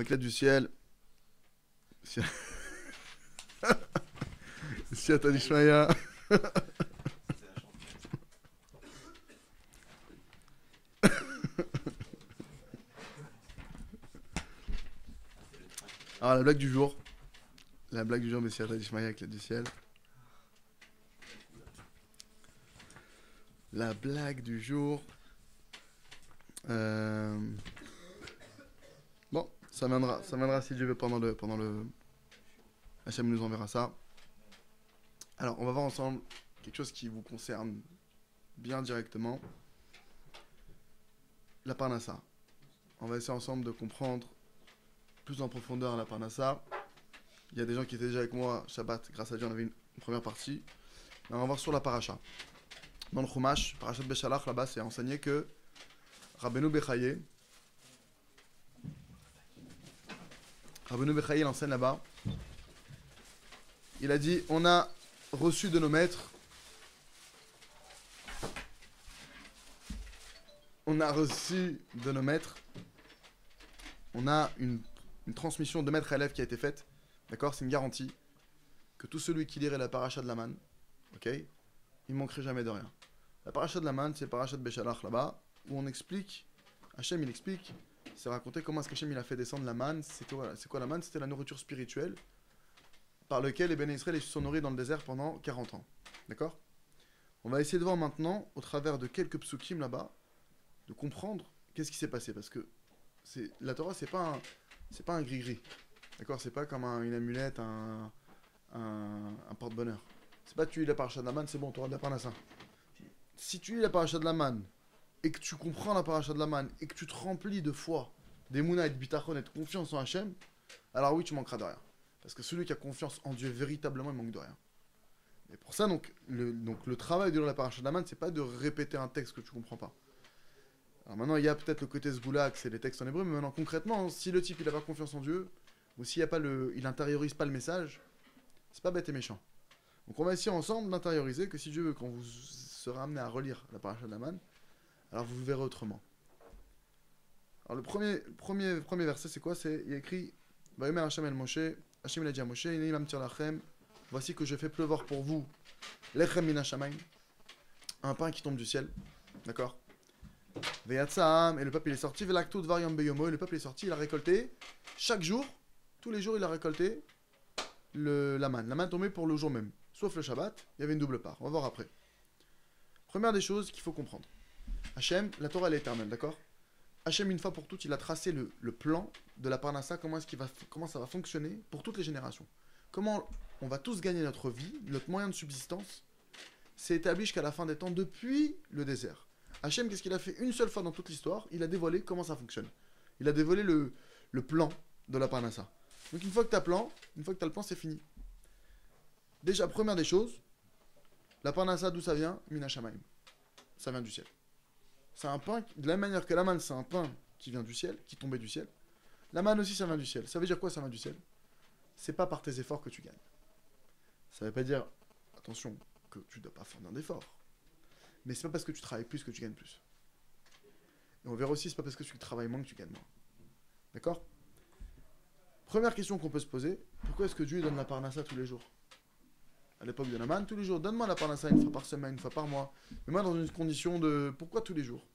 éclate du ciel. Siata Dishmaya. Alors, la blague du jour. La blague du jour, mais Siata Dishmaya, éclate du ciel. La blague du jour. Bon, ça viendra si Dieu veut pendant le. Hachem nous enverra ça. Alors, on va voir ensemble quelque chose qui vous concerne bien directement. La Parnassa. On va essayer ensemble de comprendre plus en profondeur la Parnassa. Il y a des gens qui étaient déjà avec moi Shabbat, grâce à Dieu on avait une première partie. Mais on va voir sur la paracha. Dans le Chumash, Parashat Beshalach, là-bas c'est enseigné que Rabbeinu Bechaye il enseigne là-bas. Il a dit, on a reçu de nos maîtres, on a une transmission de maître à élève qui a été faite, d'accord, c'est une garantie, que tout celui qui lirait la paracha de la manne, ok, il ne manquerait jamais de rien. La paracha de la manne, c'est le paracha de Beshalach là-bas, où on explique, Hachem il explique, c'est raconté comment est-ce qu'Hachem il a fait descendre la manne. C'est quoi la manne? C'était la nourriture spirituelle par laquelle les Béné Israël se sont nourris dans le désert pendant 40 ans. D'accord? On va essayer de voir maintenant, au travers de quelques psukim là-bas, de comprendre qu'est-ce qui s'est passé. Parce que la Torah, c'est pas un gris-gris. D'accord? C'est pas comme une amulette, un porte-bonheur. C'est pas tu lis la paracha de la manne, c'est bon, tu auras de la parnassa. Si tu lis la paracha de la manne, et que tu comprends la paracha de la manne, et que tu te remplis de foi, d'émouna et de bitachon et de confiance en Hachem, alors oui, tu manqueras de rien. Parce que celui qui a confiance en Dieu véritablement, il manque de rien. Et pour ça, donc le travail de la paracha de la manne, c'est pas de répéter un texte que tu comprends pas. Alors maintenant, il y a peut-être le côté sgoula, que c'est les textes en hébreu, mais maintenant concrètement, si le type il a pas confiance en Dieu, ou s'il y a pas il intériorise pas le message, c'est pas bête et méchant. Donc on va essayer ensemble d'intérioriser que si Dieu veut, quand vous serez amené à relire la paracha de la manne, alors vous le verrez autrement. Alors le premier verset, c'est quoi? Il y a écrit Vayomer Hashem el Moshe, Hashem il a dit à Moshe, Inni mamtir lachem, voici que je fais pleuvoir pour vous, lechem min hashamayim, un pain qui tombe du ciel, d'accord? Veyatzam, et le peuple il est sorti, velaktout variam beyomo, et le peuple est sorti, il a récolté, chaque jour, tous les jours il a récolté la manne tombée pour le jour même, sauf le Shabbat, il y avait une double part, on va voir après. Première des choses qu'il faut comprendre, Hachem, la Torah elle est éternelle, d'accord? Hachem, une fois pour toutes, il a tracé le plan de la Parnassa, comment ça va fonctionner pour toutes les générations. Comment on va tous gagner notre vie, notre moyen de subsistance, c'est établi jusqu'à la fin des temps depuis le désert. Hachem, qu'est-ce qu'il a fait une seule fois dans toute l'histoire? Il a dévoilé comment ça fonctionne. Il a dévoilé le plan de la Parnassa. Donc une fois que tu as le plan, c'est fini. Déjà, première des choses, la Parnassa, d'où ça vient? Min Hashamayim. Ça vient du ciel. C'est un pain, de la même manière que la manne, c'est un pain qui vient du ciel, qui tombait du ciel. La manne aussi, ça vient du ciel. Ça veut dire quoi, ça vient du ciel? C'est pas par tes efforts que tu gagnes. Ça veut pas dire, attention, que tu dois pas fournir d'efforts. Mais c'est pas parce que tu travailles plus que tu gagnes plus. Et on verra aussi, c'est pas parce que tu travailles moins que tu gagnes moins. D'accord? Première question qu'on peut se poser, pourquoi est-ce que Dieu donne la parnassa tous les jours? À l'époque de la manne, tous les jours, donne-moi la parnassa une fois par semaine, une fois par mois. Mais moi, dans une condition de... Pourquoi tous les jours?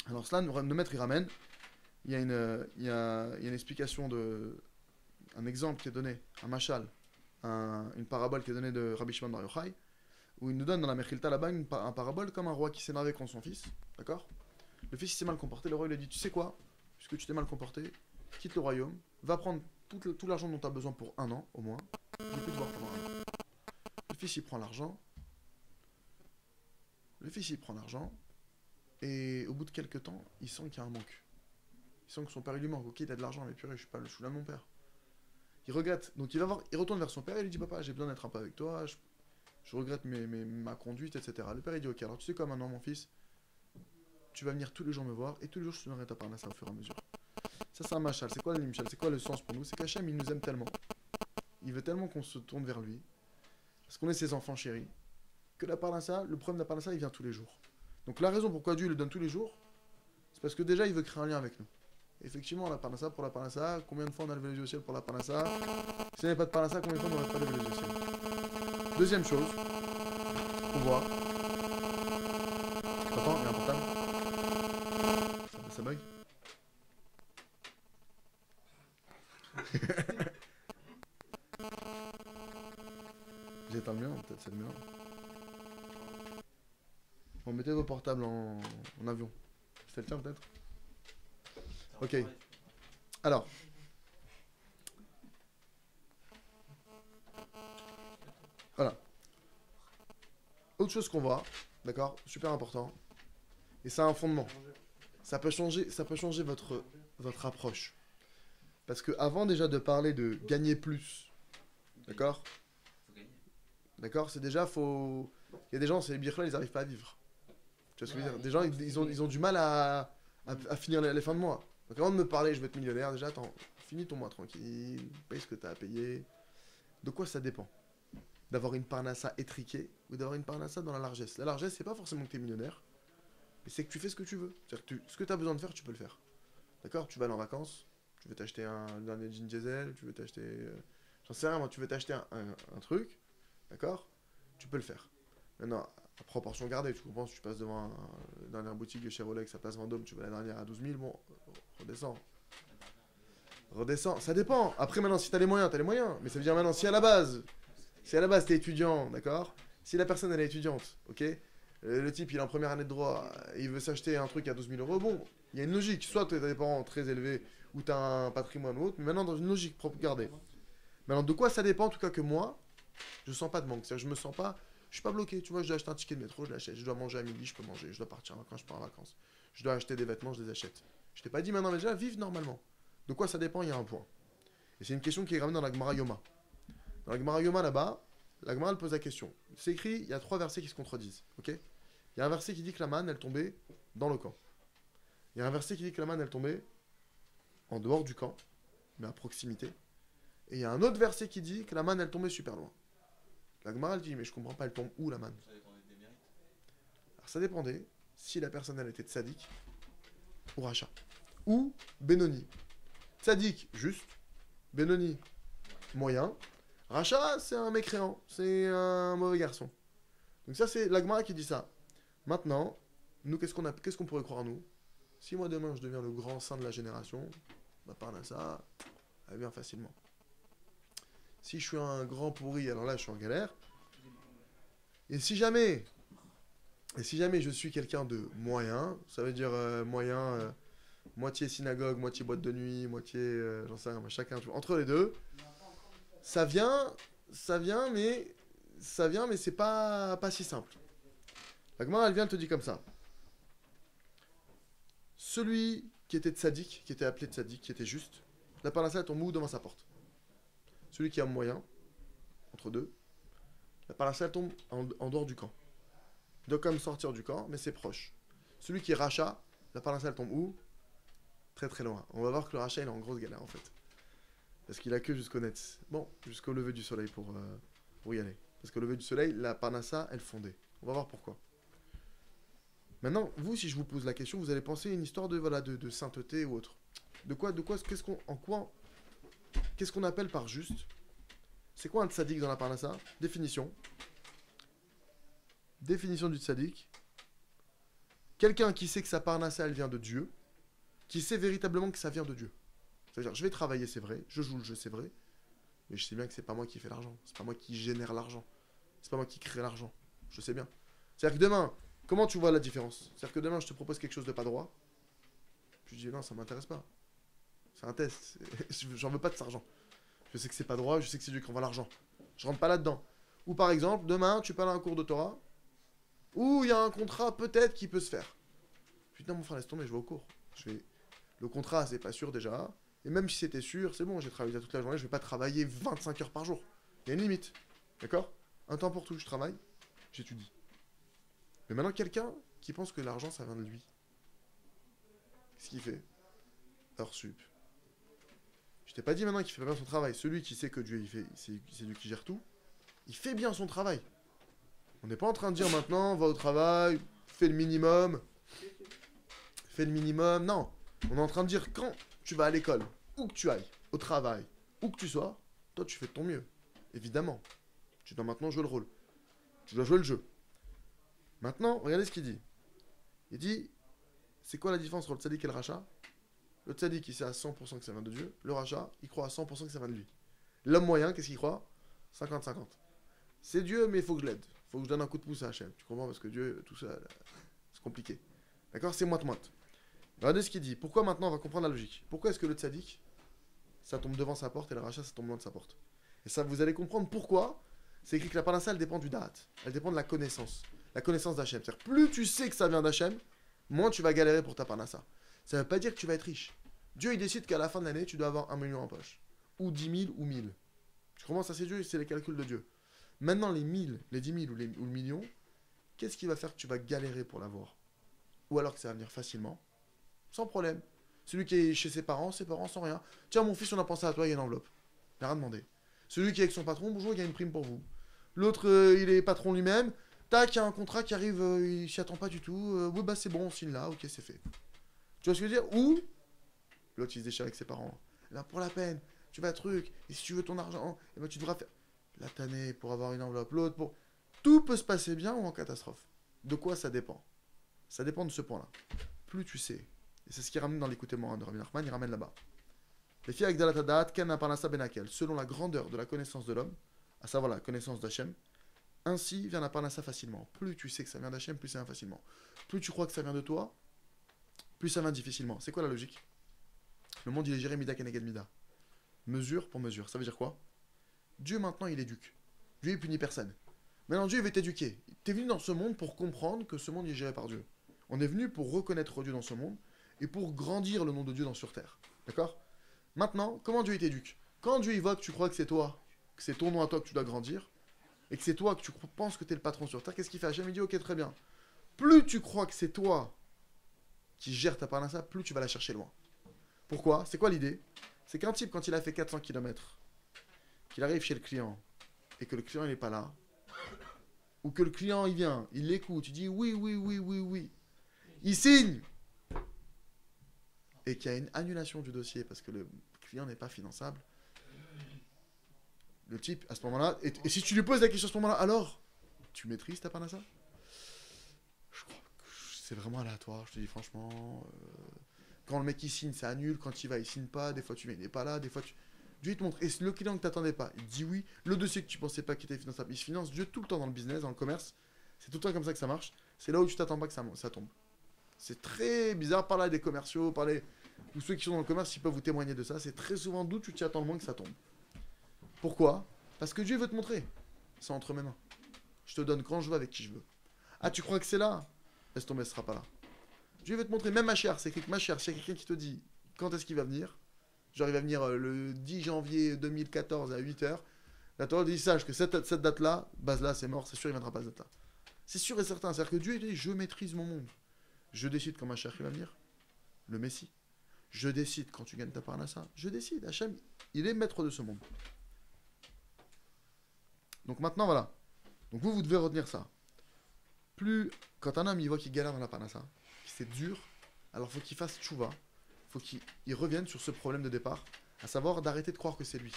Alors cela, nos maîtres, ils ramènent. Il y a une explication un exemple qui est donné, un machal, une parabole qui est donnée de Rabbi Shimon Bar Yochai, où il nous donne dans la Mechilta là-bas un parabole comme un roi qui s'énervait contre son fils, d'accord? Le fils s'est mal comporté, le roi lui a dit, tu sais quoi? Puisque tu t'es mal comporté, quitte le royaume, va prendre tout l'argent dont tu as besoin pour 1 an, au moins, je ne vais plus te voir pendant 1 an. Le fils, il prend l'argent, et au bout de quelques temps, il sent qu'il y a un manque. Il sent que son père il lui manque. Ok, il a de l'argent, mais purée, je suis là de mon père. Il regrette. Donc il retourne vers son père et il lui dit, papa, j'ai besoin d'être un peu avec toi, je regrette ma conduite, etc. Le père il dit, ok, alors tu sais quoi maintenant, mon fils, tu vas venir tous les jours me voir et tous les jours je te donnerai ta parnassa au fur et à mesure. Ça c'est un machal. C'est quoi le nimshal? C'est quoi le sens pour nous? C'est qu'Hachem il nous aime tellement. Il veut tellement qu'on se tourne vers lui. Parce qu'on est ses enfants chéris. Que la parnassa, le problème de la parnassa, il vient tous les jours. Donc la raison pourquoi Dieu le donne tous les jours, c'est parce que déjà il veut créer un lien avec nous. Effectivement, la parnassa pour la parnassa, combien de fois on a levé les yeux au ciel pour la parnassa? S'il n'y avait pas de parnassa, combien de fois on n'aurait pas levé les yeux au ciel? Deuxième chose, on voit. Attends, il y a un portable. Ça bug. J'éteins le mien, peut-être c'est le mien. Bon, mettez vos portables en avion. C'est le tien peut-être? Ok. Alors. Voilà. Autre chose qu'on voit, d'accord? Super important. Et ça a un fondement. Ça peut changer votre approche. Parce que avant déjà de parler de gagner plus, d'accord? D'accord? C'est déjà, faut... Il y a des gens, c'est les birchla, ils n'arrivent pas à vivre. Tu vois ce que je veux dire? Des gens, ils ont du mal à finir les fins de mois. Donc avant de me parler, je veux être millionnaire, déjà, attends, finis ton mois tranquille, paye ce que tu as à payer. De quoi ça dépend? D'avoir une parnassa étriquée ou d'avoir une parnassa dans la largesse. La largesse, c'est pas forcément que tu es millionnaire, mais c'est que tu fais ce que tu veux. C'est-à-dire que ce que tu as besoin de faire, tu peux le faire. D'accord? Tu vas aller en vacances, tu veux t'acheter un dernier jean diesel, tu veux t'acheter... j'en sais rien, moi, tu veux t'acheter un truc, d'accord? Tu peux le faire. Maintenant, à proportion gardée, tu comprends, si tu passes devant la dernière boutique de chez Rolex à Place Vendôme, tu veux la dernière à 12 000, bon, redescends. Redescends, ça dépend. Après, maintenant, si t'as les moyens, t'as les moyens. Mais ça veut dire maintenant, si à la base t'es étudiant, d'accord? Si la personne, elle est étudiante, ok? Le type, il est en première année de droit, il veut s'acheter un truc à 12 000 euros, bon, il y a une logique. Soit t'as des parents très élevés, ou t'as un patrimoine ou autre, mais maintenant, dans une logique propre gardée. Maintenant, de quoi ça dépend, en tout cas que moi, je sens pas de manque. C'est-à-dire, je me sens pas... Je suis pas bloqué, tu vois, je dois acheter un ticket de métro, je l'achète. Je dois manger à midi, je peux manger. Je dois partir en vacances, je pars en vacances. Je dois acheter des vêtements, je les achète. Je t'ai pas dit maintenant, mais déjà, vive normalement. De quoi ça dépend, il y a un point. Et c'est une question qui est ramenée dans la Gemara Yoma. Dans la Gemara Yoma, là-bas, la Gemara, elle pose la question. C'est écrit, il y a 3 versets qui se contredisent, ok? Il y a un verset qui dit que la manne, elle tombait dans le camp. Il y a un verset qui dit que la manne, elle tombait en dehors du camp, mais à proximité. Et il y a un autre verset qui dit que la manne, elle tombait super loin. La Gemara, elle dit, mais je comprends pas, elle tombe où la manne? Ça dépendait des mérites. Alors ça dépendait si la personne, elle était tzaddik ou rachat. Ou Benoni. Tzaddik, juste. Benoni, moyen. Rachat, c'est un mécréant. C'est un mauvais garçon. Donc ça, c'est la Gemara qui dit ça. Maintenant, nous, qu'est-ce qu'on pourrait croire nous? Si moi, demain, je deviens le grand saint de la génération, bah, par là, ça, elle vient facilement. Si je suis un grand pourri, alors là, je suis en galère. Et si jamais je suis quelqu'un de moyen, ça veut dire moyen, moitié synagogue, moitié boîte de nuit, moitié, j'en sais rien, chacun, tu vois, entre les deux, ça vient, mais c'est pas si simple. La Gemara, elle vient te dire comme ça. Celui qui était tzaddik, qui était appelé tzaddik, qui était juste, la parnassa tombe où devant sa porte. Celui qui a moyen, entre deux, la parnassa tombe en dehors du camp. Il doit quand même sortir du camp, mais c'est proche. Celui qui est rachat, la parnassa tombe où? Très très loin. On va voir que le rachat, il est en grosse galère en fait. Parce qu'il a que jusqu'au net. Bon, jusqu'au lever du soleil pour y aller. Parce qu'au lever du soleil, la parnassa, elle fondait. On va voir pourquoi. Maintenant, vous, si je vous pose la question, vous allez penser à une histoire de sainteté ou autre. Qu'est-ce qu'on appelle par juste? C'est quoi un tzaddik dans la parnassa? Définition. Définition du tzaddik. Quelqu'un qui sait que sa parnassa, elle vient de Dieu, qui sait véritablement que ça vient de Dieu. C'est-à-dire, je vais travailler, c'est vrai, je joue le jeu, c'est vrai, mais je sais bien que c'est pas moi qui fais l'argent, c'est pas moi qui génère l'argent, c'est pas moi qui crée l'argent, je sais bien. C'est-à-dire que demain, comment tu vois la différence? C'est-à-dire que demain, je te propose quelque chose de pas droit, je dis non, ça m'intéresse pas. C'est un test, j'en veux pas de cet argent. Je sais que c'est pas droit, je sais que c'est Dieu qui envoie l'argent. Je rentre pas là-dedans. Ou par exemple, demain, tu parles à un cours de Torah, où il y a un contrat peut-être qui peut se faire. Putain, mon frère, laisse tomber, je vais au cours. Le contrat, c'est pas sûr déjà. Et même si c'était sûr, c'est bon, j'ai travaillé toute la journée, je vais pas travailler 25 heures par jour. Il y a une limite. D'accord? Un temps pour tout, je travaille, j'étudie. Mais maintenant, quelqu'un qui pense que l'argent, ça vient de lui. Qu'est-ce qu'il fait? Heure sup. Je t'ai pas dit maintenant qu'il fait bien son travail. Celui qui sait que Dieu, c'est Dieu qui gère tout, il fait bien son travail. On n'est pas en train de dire maintenant, va au travail, fais le minimum. Fais le minimum, non. On est en train de dire quand tu vas à l'école, où que tu ailles, au travail, où que tu sois, toi tu fais de ton mieux. Évidemment. Tu dois maintenant jouer le rôle. Tu dois jouer le jeu. Maintenant, regardez ce qu'il dit. Il dit, c'est quoi la différence entre le tzaddik et le rachat? Le tzaddik, il sait à 100% que ça vient de Dieu. Le rachat, il croit à 100% que ça vient de lui. L'homme moyen, qu'est-ce qu'il croit? 50-50. C'est Dieu, mais il faut que je l'aide. Il faut que je donne un coup de pouce à Hachem. Tu comprends? Parce que Dieu, tout ça, c'est compliqué. D'accord? C'est moite-moite. Regardez ce qu'il dit. Pourquoi maintenant on va comprendre la logique? Pourquoi est-ce que le tzaddik, ça tombe devant sa porte et le rachat, ça tombe loin de sa porte? Et ça, vous allez comprendre pourquoi. C'est écrit que la parnassa, elle dépend du da'at. Elle dépend de la connaissance. La connaissance d'Hachem. C'est-à-dire, plus tu sais que ça vient d'Hachem, moins tu vas galérer pour ta parnassa. Ça ne veut pas dire que tu vas être riche. Dieu, il décide qu'à la fin de l'année, tu dois avoir 1 million en poche. Ou 10 000 ou 1000. Tu comprends? Ça, c'est Dieu, c'est les calculs de Dieu. Maintenant, les 1000, les 10 000 ou le million, qu'est-ce qui va faire que tu vas galérer pour l'avoir? Ou alors que ça va venir facilement? Sans problème. Celui qui est chez ses parents sans rien. Tiens, mon fils, on a pensé à toi, il y a une enveloppe. Il n'a rien demandé. Celui qui est avec son patron, bonjour, il y a une prime pour vous. L'autre, il est patron lui-même. Tac, il y a un contrat qui arrive, il s'y attend pas du tout. Oui, bah c'est bon, on signe là, ok, c'est fait. Tu vois ce que je veux dire? Ou, l'autre, il se déchire avec ses parents. Là, pour la peine, tu vas truc, et si tu veux ton argent, eh ben, tu devras faire la tannée pour avoir une enveloppe, l'autre pour... Tout peut se passer bien ou en catastrophe. De quoi ça dépend? Ça dépend de ce point-là. Plus tu sais, et c'est ce qui ramène dans l'écoutement de Rabbi Nachman, il ramène là-bas. Les filles avec Dalatadat, Ken Parnassa Benakel, selon la grandeur de la connaissance de l'homme, à savoir la connaissance d'Hachem, ainsi vient la Parnassa facilement. Plus tu sais que ça vient d'Hachem, plus ça vient facilement. Plus tu crois que ça vient de toi, plus ça vient difficilement. C'est quoi la logique? Le monde, il est géré Mida Keneged Mida. Mesure pour mesure. Ça veut dire quoi? Dieu, maintenant, il éduque. Dieu, il punit personne. Maintenant, Dieu, il veut t'éduquer. Tu es venu dans ce monde pour comprendre que ce monde, il est géré par Dieu. On est venu pour reconnaître Dieu dans ce monde et pour grandir le nom de Dieu sur terre. D'accord? Maintenant, comment Dieu, il t'éduque? Quand Dieu, il voit que tu crois que c'est toi, que c'est ton nom à toi que tu dois grandir, et que c'est toi que tu penses que tu es le patron sur terre, qu'est-ce qu'il fait? Hachem, il dit, ok, très bien. Plus tu crois que c'est toi qui gères ta parnassa, plus tu vas la chercher loin. Pourquoi? C'est quoi l'idée? C'est qu'un type, quand il a fait 400 km, qu'il arrive chez le client, et que le client, il n'est pas là, ou que le client, il vient, il l'écoute, il dit oui, oui, oui, oui, oui, il signe, et qu'il y a une annulation du dossier parce que le client n'est pas finançable, le type, à ce moment-là, et si tu lui poses la question à ce moment-là, alors, tu maîtrises ta parnassa? Je crois que c'est vraiment aléatoire, je te dis franchement. Quand le mec il signe, ça annule. Quand il va, il signe pas. Des fois, tu mets, il n'est pas là. Des fois, tu. Dieu, il te montre. Et le client que tu n'attendais pas, il dit oui. Le dossier que tu pensais pas qu'il était finançable, il se finance. Dieu, tout le temps dans le business, dans le commerce. C'est tout le temps comme ça que ça marche. C'est là où tu t'attends pas que ça tombe. C'est très bizarre. Parler à des commerciaux, ou ceux qui sont dans le commerce, ils peuvent vous témoigner de ça. C'est très souvent d'où tu t'y attends le moins que ça tombe. Pourquoi? Parce que Dieu veut te montrer. C'est entre mes mains. Je te donne quand je veux avec qui je veux. Ah, tu crois que c'est là? Laisse tomber, ce sera pas là. Dieu veut te montrer, même ma chère, c'est écrit que ma chère, s'il y a quelqu'un qui te dit quand est-ce qu'il va venir, genre il va venir le 10 janvier 2014 à 8h, la Torah dit, sache que cette date-là, base là, c'est mort, c'est sûr, il ne viendra pas cette date-là. C'est sûr et certain, c'est-à-dire que Dieu dit, je maîtrise mon monde. Je décide quand ma chère va venir, le Messie. Je décide quand tu gagnes ta parnassa. Je décide, Hachem, il est maître de ce monde. Donc maintenant, voilà. Donc vous devez retenir ça. Plus, quand un homme, il voit qu'il galère dans la parnassa, c'est dur, alors il faut qu'il fasse tchouva, il faut qu'il revienne sur ce problème de départ, à savoir d'arrêter de croire que c'est lui.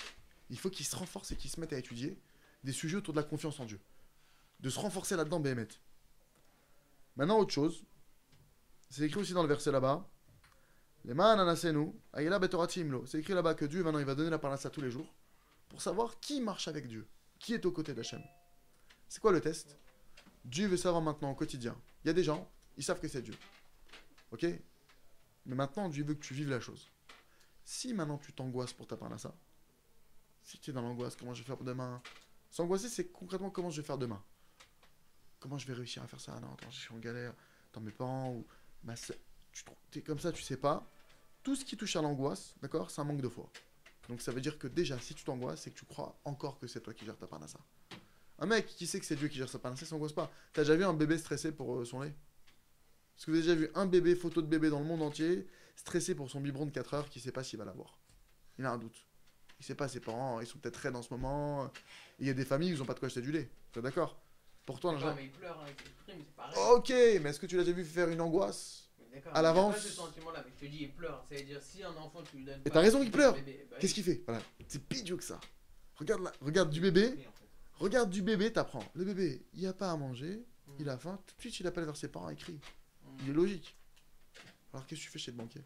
Il faut qu'il se renforce et qu'il se mette à étudier des sujets autour de la confiance en Dieu. De se renforcer là-dedans, Béhémet. Maintenant, autre chose, c'est écrit aussi dans le verset là-bas, les anasenu, ayela betoratimlo. C'est écrit là-bas que Dieu, maintenant, il va donner la parnassa tous les jours, pour savoir qui marche avec Dieu, qui est aux côtés d'Hachem. C'est quoi le test? Dieu veut savoir maintenant au quotidien. Il y a des gens, ils savent que c'est Dieu. Ok? Mais maintenant, Dieu veut que tu vives la chose. Si maintenant tu t'angoisses pour ta parnassa, si tu es dans l'angoisse, comment je vais faire pour demain? S'angoisser, c'est concrètement comment je vais faire demain. Comment je vais réussir à faire ça? Non, attends, je suis en galère. Attends, mes parents ou ma sœur. Tu es comme ça, tu sais pas. Tout ce qui touche à l'angoisse, d'accord, c'est un manque de foi. Donc ça veut dire que déjà, si tu t'angoisses, c'est que tu crois encore que c'est toi qui gères ta parnassa. Un mec qui sait que c'est Dieu qui gère sa parnassa, il s'angoisse pas. T'as déjà vu un bébé stressé pour son lait? Est-ce que vous avez déjà vu un bébé, photo de bébé dans le monde entier, stressé pour son biberon de 4 heures, qui ne sait pas s'il va l'avoir? Il a un doute. Il ne sait pas, ses parents, ils sont peut-être raides en ce moment. Il y a des familles où ils n'ont pas de quoi acheter du lait. Tu es d'accord? Pourtant, mais il pleure avec les primes, c'est pareil. Ok, mais est-ce que tu l'as déjà vu faire une angoisse? d'accord. à Il a pas l'avance. ce sentiment-là, mais je te dis, il pleure. Ça veut dire, si un enfant, tu lui donnes Et pas. t'as raison, il pleure. bébé, bah, Qu'est-ce qu'il fait? Voilà. C'est pire que ça. Regarde, regarde du bébé. oui, en fait. Regarde du bébé, t'apprends. Le bébé, il a pas à manger, Mm. il a faim. Tout de suite, il appelle vers ses parents, il crie. Mm. Il est logique. Alors qu'est-ce que tu fais chez le banquier?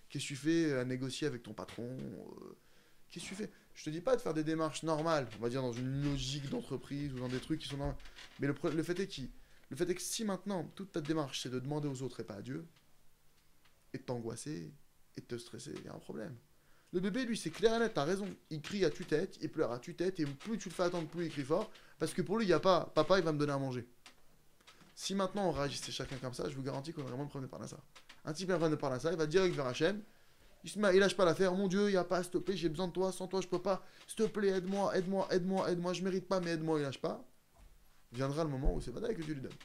Qu'est-ce que tu fais à négocier avec ton patron? Qu'est-ce que tu fais? Je te dis pas de faire des démarches normales, on va dire dans une logique d'entreprise ou dans des trucs qui sont normaux. Mais le fait est le fait est que si maintenant toute ta démarche c'est de demander aux autres et pas à Dieu, et de t'angoisser, et de te stresser, il y a un problème. Le bébé, lui, c'est clair et net, t'as raison. Il crie à tue-tête, il pleure à tue-tête, et plus tu le fais attendre, plus il crie fort, parce que pour lui, il n'y a pas papa, il va me donner à manger. Si maintenant on réagissait chacun comme ça, je vous garantis qu'on aurait moins de problèmes par là ça. Un type vient de parler à ça, il va direct vers Hachem. Il lâche pas l'affaire. Mon Dieu, il n'y a pas, s'il te plaît, j'ai besoin de toi. Sans toi, je peux pas. S'il te plaît, aide-moi, aide-moi, aide-moi, aide-moi. Je mérite pas, mais aide-moi, il lâche pas. Viendra le moment où c'est Vadaï que Dieu lui donne.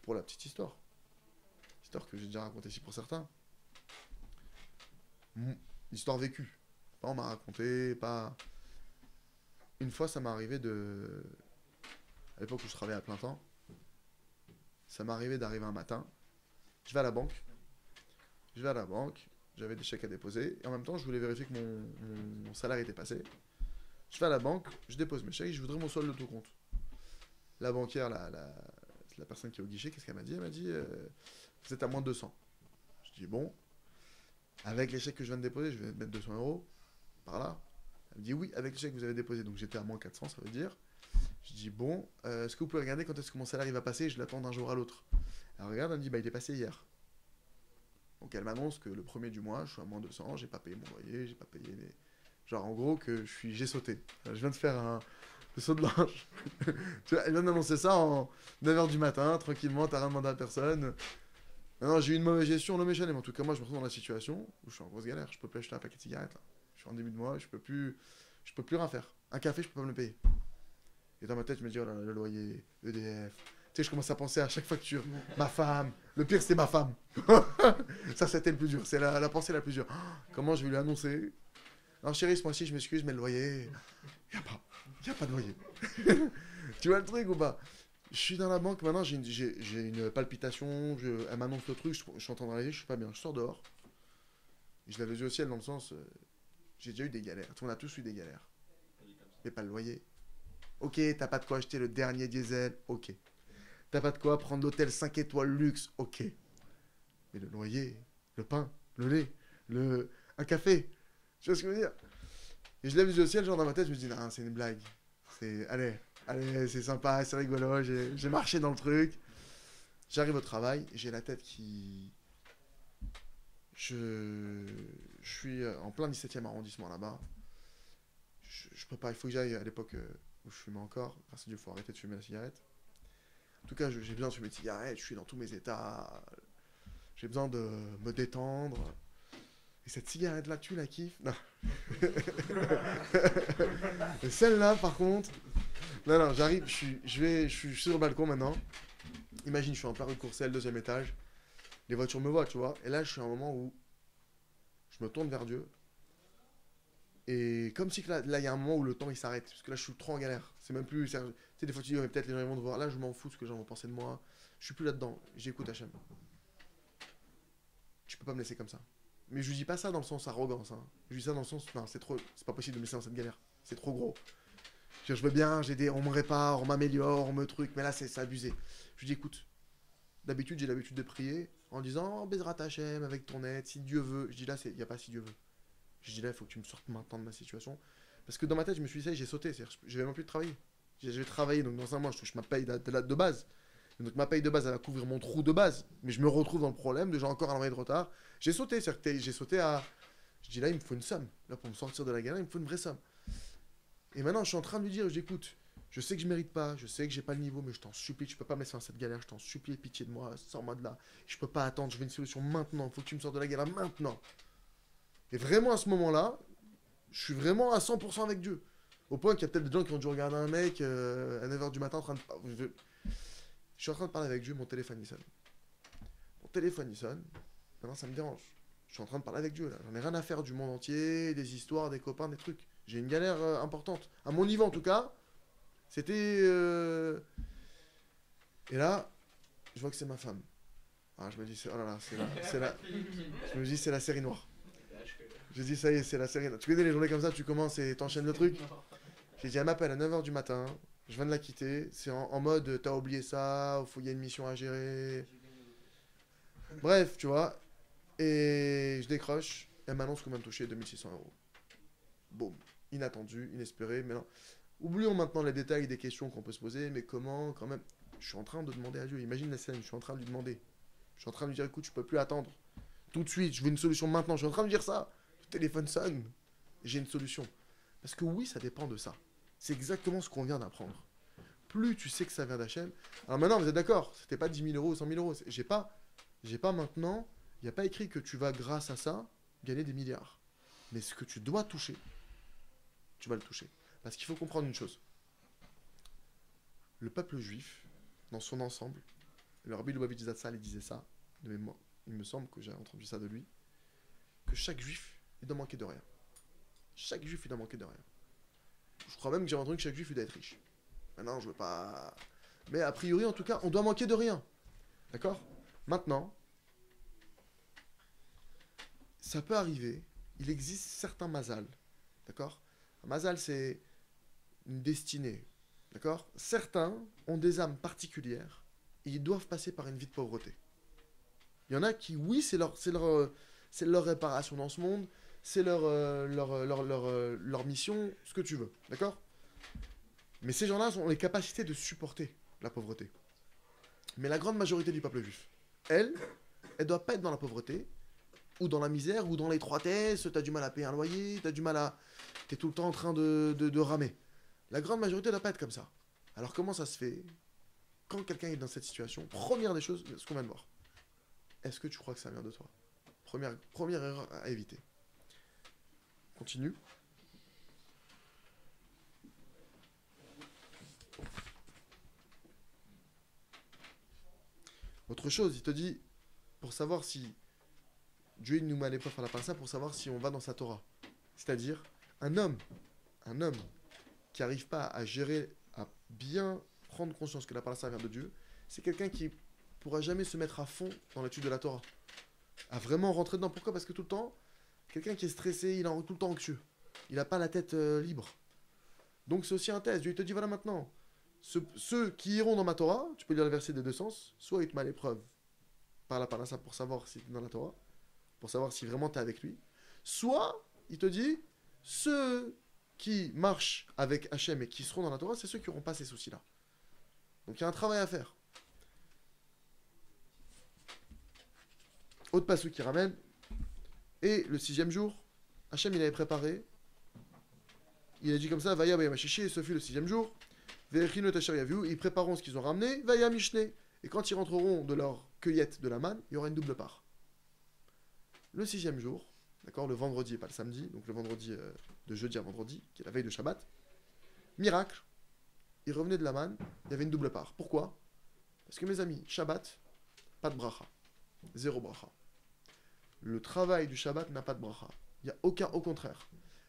Pour la petite histoire. Histoire que j'ai déjà racontée ici pour certains. Histoire vécue. Pas on m'a raconté, pas. Une fois, ça m'est arrivé de. À l'époque où je travaillais à plein temps, ça m'est arrivé d'arriver un matin. Je vais à la banque. Je vais à la banque. J'avais des chèques à déposer. Et en même temps, je voulais vérifier que mon salaire était passé. Je vais à la banque, je dépose mes chèques et je voudrais mon solde de tout compte. La banquière, la personne qui est au guichet, qu'est-ce qu'elle m'a dit? Elle m'a dit vous êtes à moins de 200. Je dis bon, avec les chèques que je viens de déposer, je vais mettre 200 euros par là. Elle me dit oui, avec les chèques que vous avez déposés. Donc j'étais à moins 400, ça veut dire. Je dis bon, est-ce que vous pouvez regarder quand est-ce que mon salaire il va passer? Je l'attends d'un jour à l'autre. Elle regarde, elle me dit bah il est passé hier. Donc elle m'annonce que le premier du mois, je suis à moins 200, j'ai pas payé mon loyer, j'ai pas payé les... Genre en gros que j'ai sauté. Je viens de faire un saut de l'ange. Tu vois, elle vient d'annoncer ça en 9h du matin, tranquillement, t'as rien demandé à personne. Non, j'ai eu une mauvaise gestion, l'homme est chané, mais en tout cas moi je me retrouve dans la situation où je suis en grosse galère, je peux plus acheter un paquet de cigarettes là. Je suis en début de mois, je peux plus rien faire. Un café, je peux pas me le payer. Et dans ma tête, je me dis, oh là là, le loyer, EDF. Tu sais, je commence à penser à chaque facture. Ma femme. Le pire, c'est ma femme. Ça, c'était le plus dur. C'est la pensée la plus dure. Oh, comment je vais lui annoncer? Non, chérie, ce mois-ci, je m'excuse, mais le loyer. Y a pas de loyer. Tu vois le truc ou pas? Je suis dans la banque, maintenant, j'ai une palpitation. Elle m'annonce le truc, je suis en train de réaliser, je suis pas bien. Je sors dehors. Et je l'avais vu au ciel dans le sens. J'ai déjà eu des galères. On a tous eu des galères. Mais pas le loyer. Ok, t'as pas de quoi acheter le dernier diesel. Ok. T'as pas de quoi prendre l'hôtel 5 étoiles luxe. Ok. Mais le loyer, le pain, le lait, un café. Tu vois ce que je veux dire? Et je lève les yeux au ciel, genre dans ma tête, je me dis, non, c'est une blague. Allez, c'est sympa, c'est rigolo. J'ai marché dans le truc. J'arrive au travail, j'ai la tête qui... Je suis en plein 17e arrondissement là-bas. Je peux pas, il faut que j'aille à l'époque où je fumais encore. Grâce à Dieu, il faut arrêter de fumer la cigarette. En tout cas, j'ai besoin de fumer de cigarette, je suis dans tous mes états. J'ai besoin de me détendre. Et cette cigarette-là, tu la kiffes? Non. Et celle-là, par contre... Non, j'arrive, je suis sur le balcon maintenant. Imagine, je suis en plein rue de Courcelles, 2e étage. Les voitures me voient, tu vois. Et là, je suis à un moment où je me tourne vers Dieu. Et comme si que là, il y a un moment où le temps, il s'arrête. Parce que là, je suis trop en galère. C'est même plus... Tu sais, des fois, tu dis, ouais, peut-être les gens vont te voir. Là, je m'en fous de ce que les gens vont penser de moi. Je suis plus là-dedans. J'écoute Hachem. Tu peux pas me laisser comme ça. Mais je lui dis pas ça dans le sens arrogance. Hein. Je lui dis ça dans le sens, non, c'est trop... C'est pas possible de me laisser dans cette galère. C'est trop gros. Je veux bien, on me répare, on m'améliore, on me truc. Mais là, c'est abusé. Je lui dis, écoute. D'habitude, j'ai l'habitude de prier en disant, Bezrat Hachem, avec ton aide, si Dieu veut. Je dis là, il n'y a pas si Dieu veut. Je dis là, il faut que tu me sortes maintenant de ma situation. Parce que dans ma tête, je me suis dit ça et j'ai sauté. J'avais même plus de travailler. J'ai travaillé, donc dans un mois, je touche ma paye de base. Donc ma paye de base, elle va couvrir mon trou de base. Mais je me retrouve dans le problème de j'ai encore un envoyé de retard. J'ai sauté, c'est-à-dire que j'ai sauté à... Je dis là, il me faut une somme. Là, pour me sortir de la galère, il me faut une vraie somme. Et maintenant, je suis en train de lui dire, j'écoute, je sais que je mérite pas, je sais que j'ai pas le niveau, mais je t'en supplie, tu peux pas me laisser dans cette galère, je t'en supplie, pitié de moi, sors-moi de là. Je peux pas attendre, je veux une solution maintenant, il faut que tu me sortes de la galère maintenant. Et vraiment à ce moment-là, je suis vraiment à 100% avec Dieu. Au point qu'il y a peut-être des gens qui ont dû regarder un mec à 9h du matin en train de... Je suis en train de parler avec Dieu, mon téléphone il sonne. Mon téléphone il sonne, maintenant ça me dérange. Je suis en train de parler avec Dieu là, j'en ai rien à faire du monde entier, des histoires, des copains, des trucs. J'ai une galère importante. À mon niveau en tout cas, c'était... Et là, je vois que c'est ma femme. Ah, je me dis, oh là là, je me dis, c'est la série noire. Je dis, ça y est, c'est la série noire. Tu connais les journées comme ça, tu commences et t'enchaînes le truc. J'ai dit, elle m'appelle à 9h du matin, je viens de la quitter. C'est en mode, t'as oublié ça, il y a une mission à gérer. Bref, tu vois. Et je décroche, elle m'annonce qu'on va me toucher 2600 €. Boum. Inattendu, inespéré, mais non. Oublions maintenant les détails des questions qu'on peut se poser, mais comment, quand même. Je suis en train de demander à Dieu, imagine la scène, je suis en train de lui demander. Je suis en train de lui dire, écoute, je peux plus attendre. Tout de suite, je veux une solution maintenant. Je suis en train de lui dire ça. Le téléphone sonne. J'ai une solution. Parce que oui, ça dépend de ça. C'est exactement ce qu'on vient d'apprendre. Plus tu sais que ça vient d'Hachem. Alors maintenant, vous êtes d'accord, c'était pas 10 000 € ou 100 000 €. J'ai pas maintenant, il n'y a pas écrit que tu vas, grâce à ça, gagner des milliards. Mais ce que tu dois toucher, tu vas le toucher. Parce qu'il faut comprendre une chose. Le peuple juif, dans son ensemble, le Rabbi Lubavitch Zatzal, il disait ça, de mémoire, il me semble que j'ai entendu ça de lui, que chaque juif, il doit manquer de rien. Chaque juif, il doit manquer de rien. Je crois même que j'ai entendu que chaque juif, il doit être riche. Maintenant, je veux pas... Mais a priori, en tout cas, on doit manquer de rien. D'accord? Maintenant, ça peut arriver, il existe certains mazal. D'accord? Un mazal, c'est une destinée. D'accord? Certains ont des âmes particulières et ils doivent passer par une vie de pauvreté. Il y en a qui, oui, c'est leur réparation dans ce monde, c'est leur mission, ce que tu veux. D'accord? Mais ces gens-là ont les capacités de supporter la pauvreté. Mais la grande majorité du peuple juif, elle ne doit pas être dans la pauvreté, ou dans la misère, ou dans l'étroitesse, t'as du mal à payer un loyer, t'es tout le temps en train de ramer. La grande majorité ne doit pas être comme ça. Alors comment ça se fait? Quand quelqu'un est dans cette situation, première des choses, ce qu'on vient de voir. Est-ce que tu crois que ça vient de toi? Première erreur à éviter. Continue. Autre chose, il te dit, pour savoir si Dieu nous met à l'épreuve par la parasha, pour savoir si on va dans sa Torah. C'est-à-dire, un homme qui n'arrive pas à gérer, à bien prendre conscience que la parasha vient de Dieu, c'est quelqu'un qui pourra jamais se mettre à fond dans l'étude de la Torah. À vraiment rentrer dedans. Pourquoi? Parce que tout le temps, quelqu'un qui est stressé, il est tout le temps anxieux. Il n'a pas la tête libre. Donc c'est aussi un test. Dieu te dit, voilà maintenant, ceux qui iront dans ma Torah, tu peux lire le verset des deux sens, soit il te met à l'épreuve par la parasha pour savoir si tu es dans la Torah, pour savoir si vraiment tu es avec lui, soit il te dit, ceux qui marchent avec Hachem et qui seront dans la Torah, c'est ceux qui n'auront pas ces soucis-là. Donc il y a un travail à faire. Autre passage qui ramène, et le 6e jour, Hachem il avait préparé, il a dit comme ça, Vaya Machichi, et ce fut le 6e jour, ils prépareront ce qu'ils ont ramené, Vaya Mishne, et quand ils rentreront de leur cueillette de la manne, il y aura une double part. Le 6e jour, d'accord, le vendredi et pas le samedi, donc le vendredi de jeudi à vendredi, qui est la veille de Shabbat, miracle, ils revenaient de la manne, il y avait une double part. Pourquoi? Parce que mes amis, Shabbat, pas de bracha, zéro bracha. Le travail du Shabbat n'a pas de bracha. Il n'y a aucun, au contraire.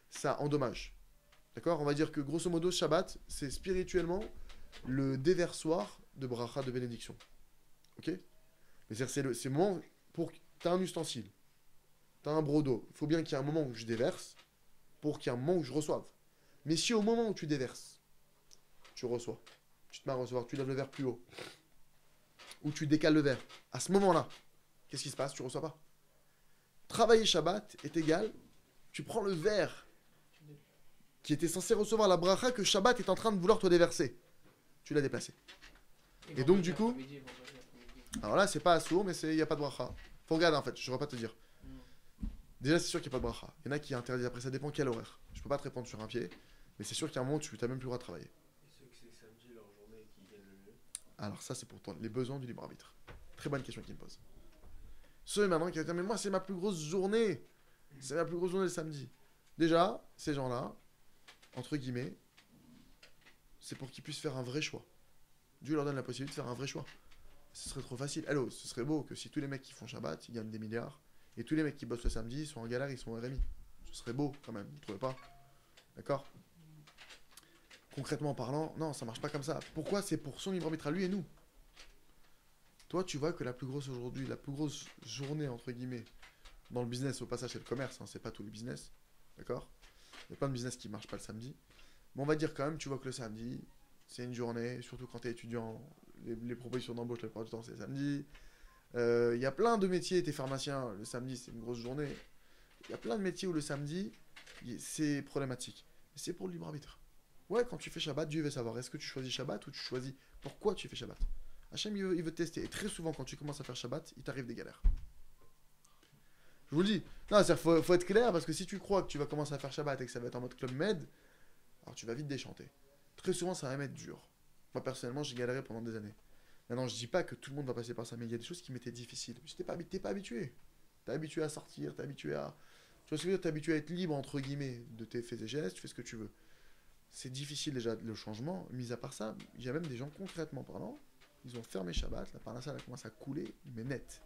Ça endommage. D'accord? On va dire que grosso modo, Shabbat, c'est spirituellement le déversoir de bracha, de bénédiction. Ok? Mais c'est le moment pour... Tu as un ustensile. Tu as un broc d'eau. Il faut bien qu'il y ait un moment où je déverse pour qu'il y ait un moment où je reçoive. Mais si au moment où tu déverses, tu reçois, tu te mets à recevoir, tu lèves le verre plus haut, ou tu décales le verre, à ce moment-là, qu'est-ce qui se passe? Tu ne reçois pas. Travailler Shabbat est égal, tu prends le verre qui était censé recevoir la bracha que Shabbat est en train de vouloir te déverser. Tu l'as déplacé. Et donc du coup, alors là c'est pas assourd, mais il n'y a pas de bracha. Faut regarder en fait, je ne vais pas te dire. Déjà c'est sûr qu'il n'y a pas de bracha. Il y en a qui interdisent, après ça dépend quel horaire. Je peux pas te répondre sur un pied, mais c'est sûr qu'il y a un moment où tu n'as même plus le droit de travailler. Et ceux que c'est samedi leur journée qui gagnent le mieux? Alors ça c'est pour toi, les besoins du libre arbitre. Très bonne question qu'il me pose. Ceux maintenant qui vont dire mais moi c'est ma plus grosse journée. C'est ma plus grosse journée le samedi. Déjà, ces gens-là, entre guillemets, c'est pour qu'ils puissent faire un vrai choix. Dieu leur donne la possibilité de faire un vrai choix. Ce serait trop facile. Allô, ce serait beau que si tous les mecs qui font Shabbat, ils gagnent des milliards, et tous les mecs qui bossent le samedi, ils sont en galère, ils sont en RMI. Ce serait beau quand même, vous ne trouvez pas? D'accord? Concrètement parlant, non, ça marche pas comme ça. Pourquoi? C'est pour son libre arbitre à lui et nous. Toi, tu vois que la plus grosse aujourd'hui, la plus grosse journée, entre guillemets, dans le business, au passage, c'est le commerce, hein, c'est pas tout le business. D'accord? Il y a plein de business qui marchent pas le samedi. Mais on va dire quand même, tu vois que le samedi, c'est une journée, surtout quand tu es étudiant, les propositions d'embauche, la plupart du temps, c'est le samedi. Il y a plein de métiers, t'es pharmacien, le samedi, c'est une grosse journée. Il y a plein de métiers où le samedi, c'est problématique. Mais c'est pour le libre arbitre. Ouais, quand tu fais Shabbat, Dieu veut savoir, est-ce que tu choisis Shabbat ou tu choisis pourquoi tu fais Shabbat. Hachem, il veut te tester. Et très souvent, quand tu commences à faire Shabbat, il t'arrive des galères. Je vous le dis. Non, c'est-à-dire, faut être clair, parce que si tu crois que tu vas commencer à faire Shabbat et que ça va être en mode Club Med, alors tu vas vite déchanter. Très souvent, ça va m'être dur. Moi, personnellement, j'ai galéré pendant des années. Maintenant, je dis pas que tout le monde va passer par ça, mais il y a des choses qui m'étaient difficiles. T'es pas habitué. T'es habitué à sortir, t'es habitué à... Tu vois ce que je veux dire? T'es habitué à être libre, entre guillemets, de tes faits et gestes, tu fais ce que tu veux. C'est difficile déjà, le changement. Mis à part ça, il y a même des gens, concrètement parlant, ils ont fermé Shabbat, la parnassa, elle a commencé à couler, mais net.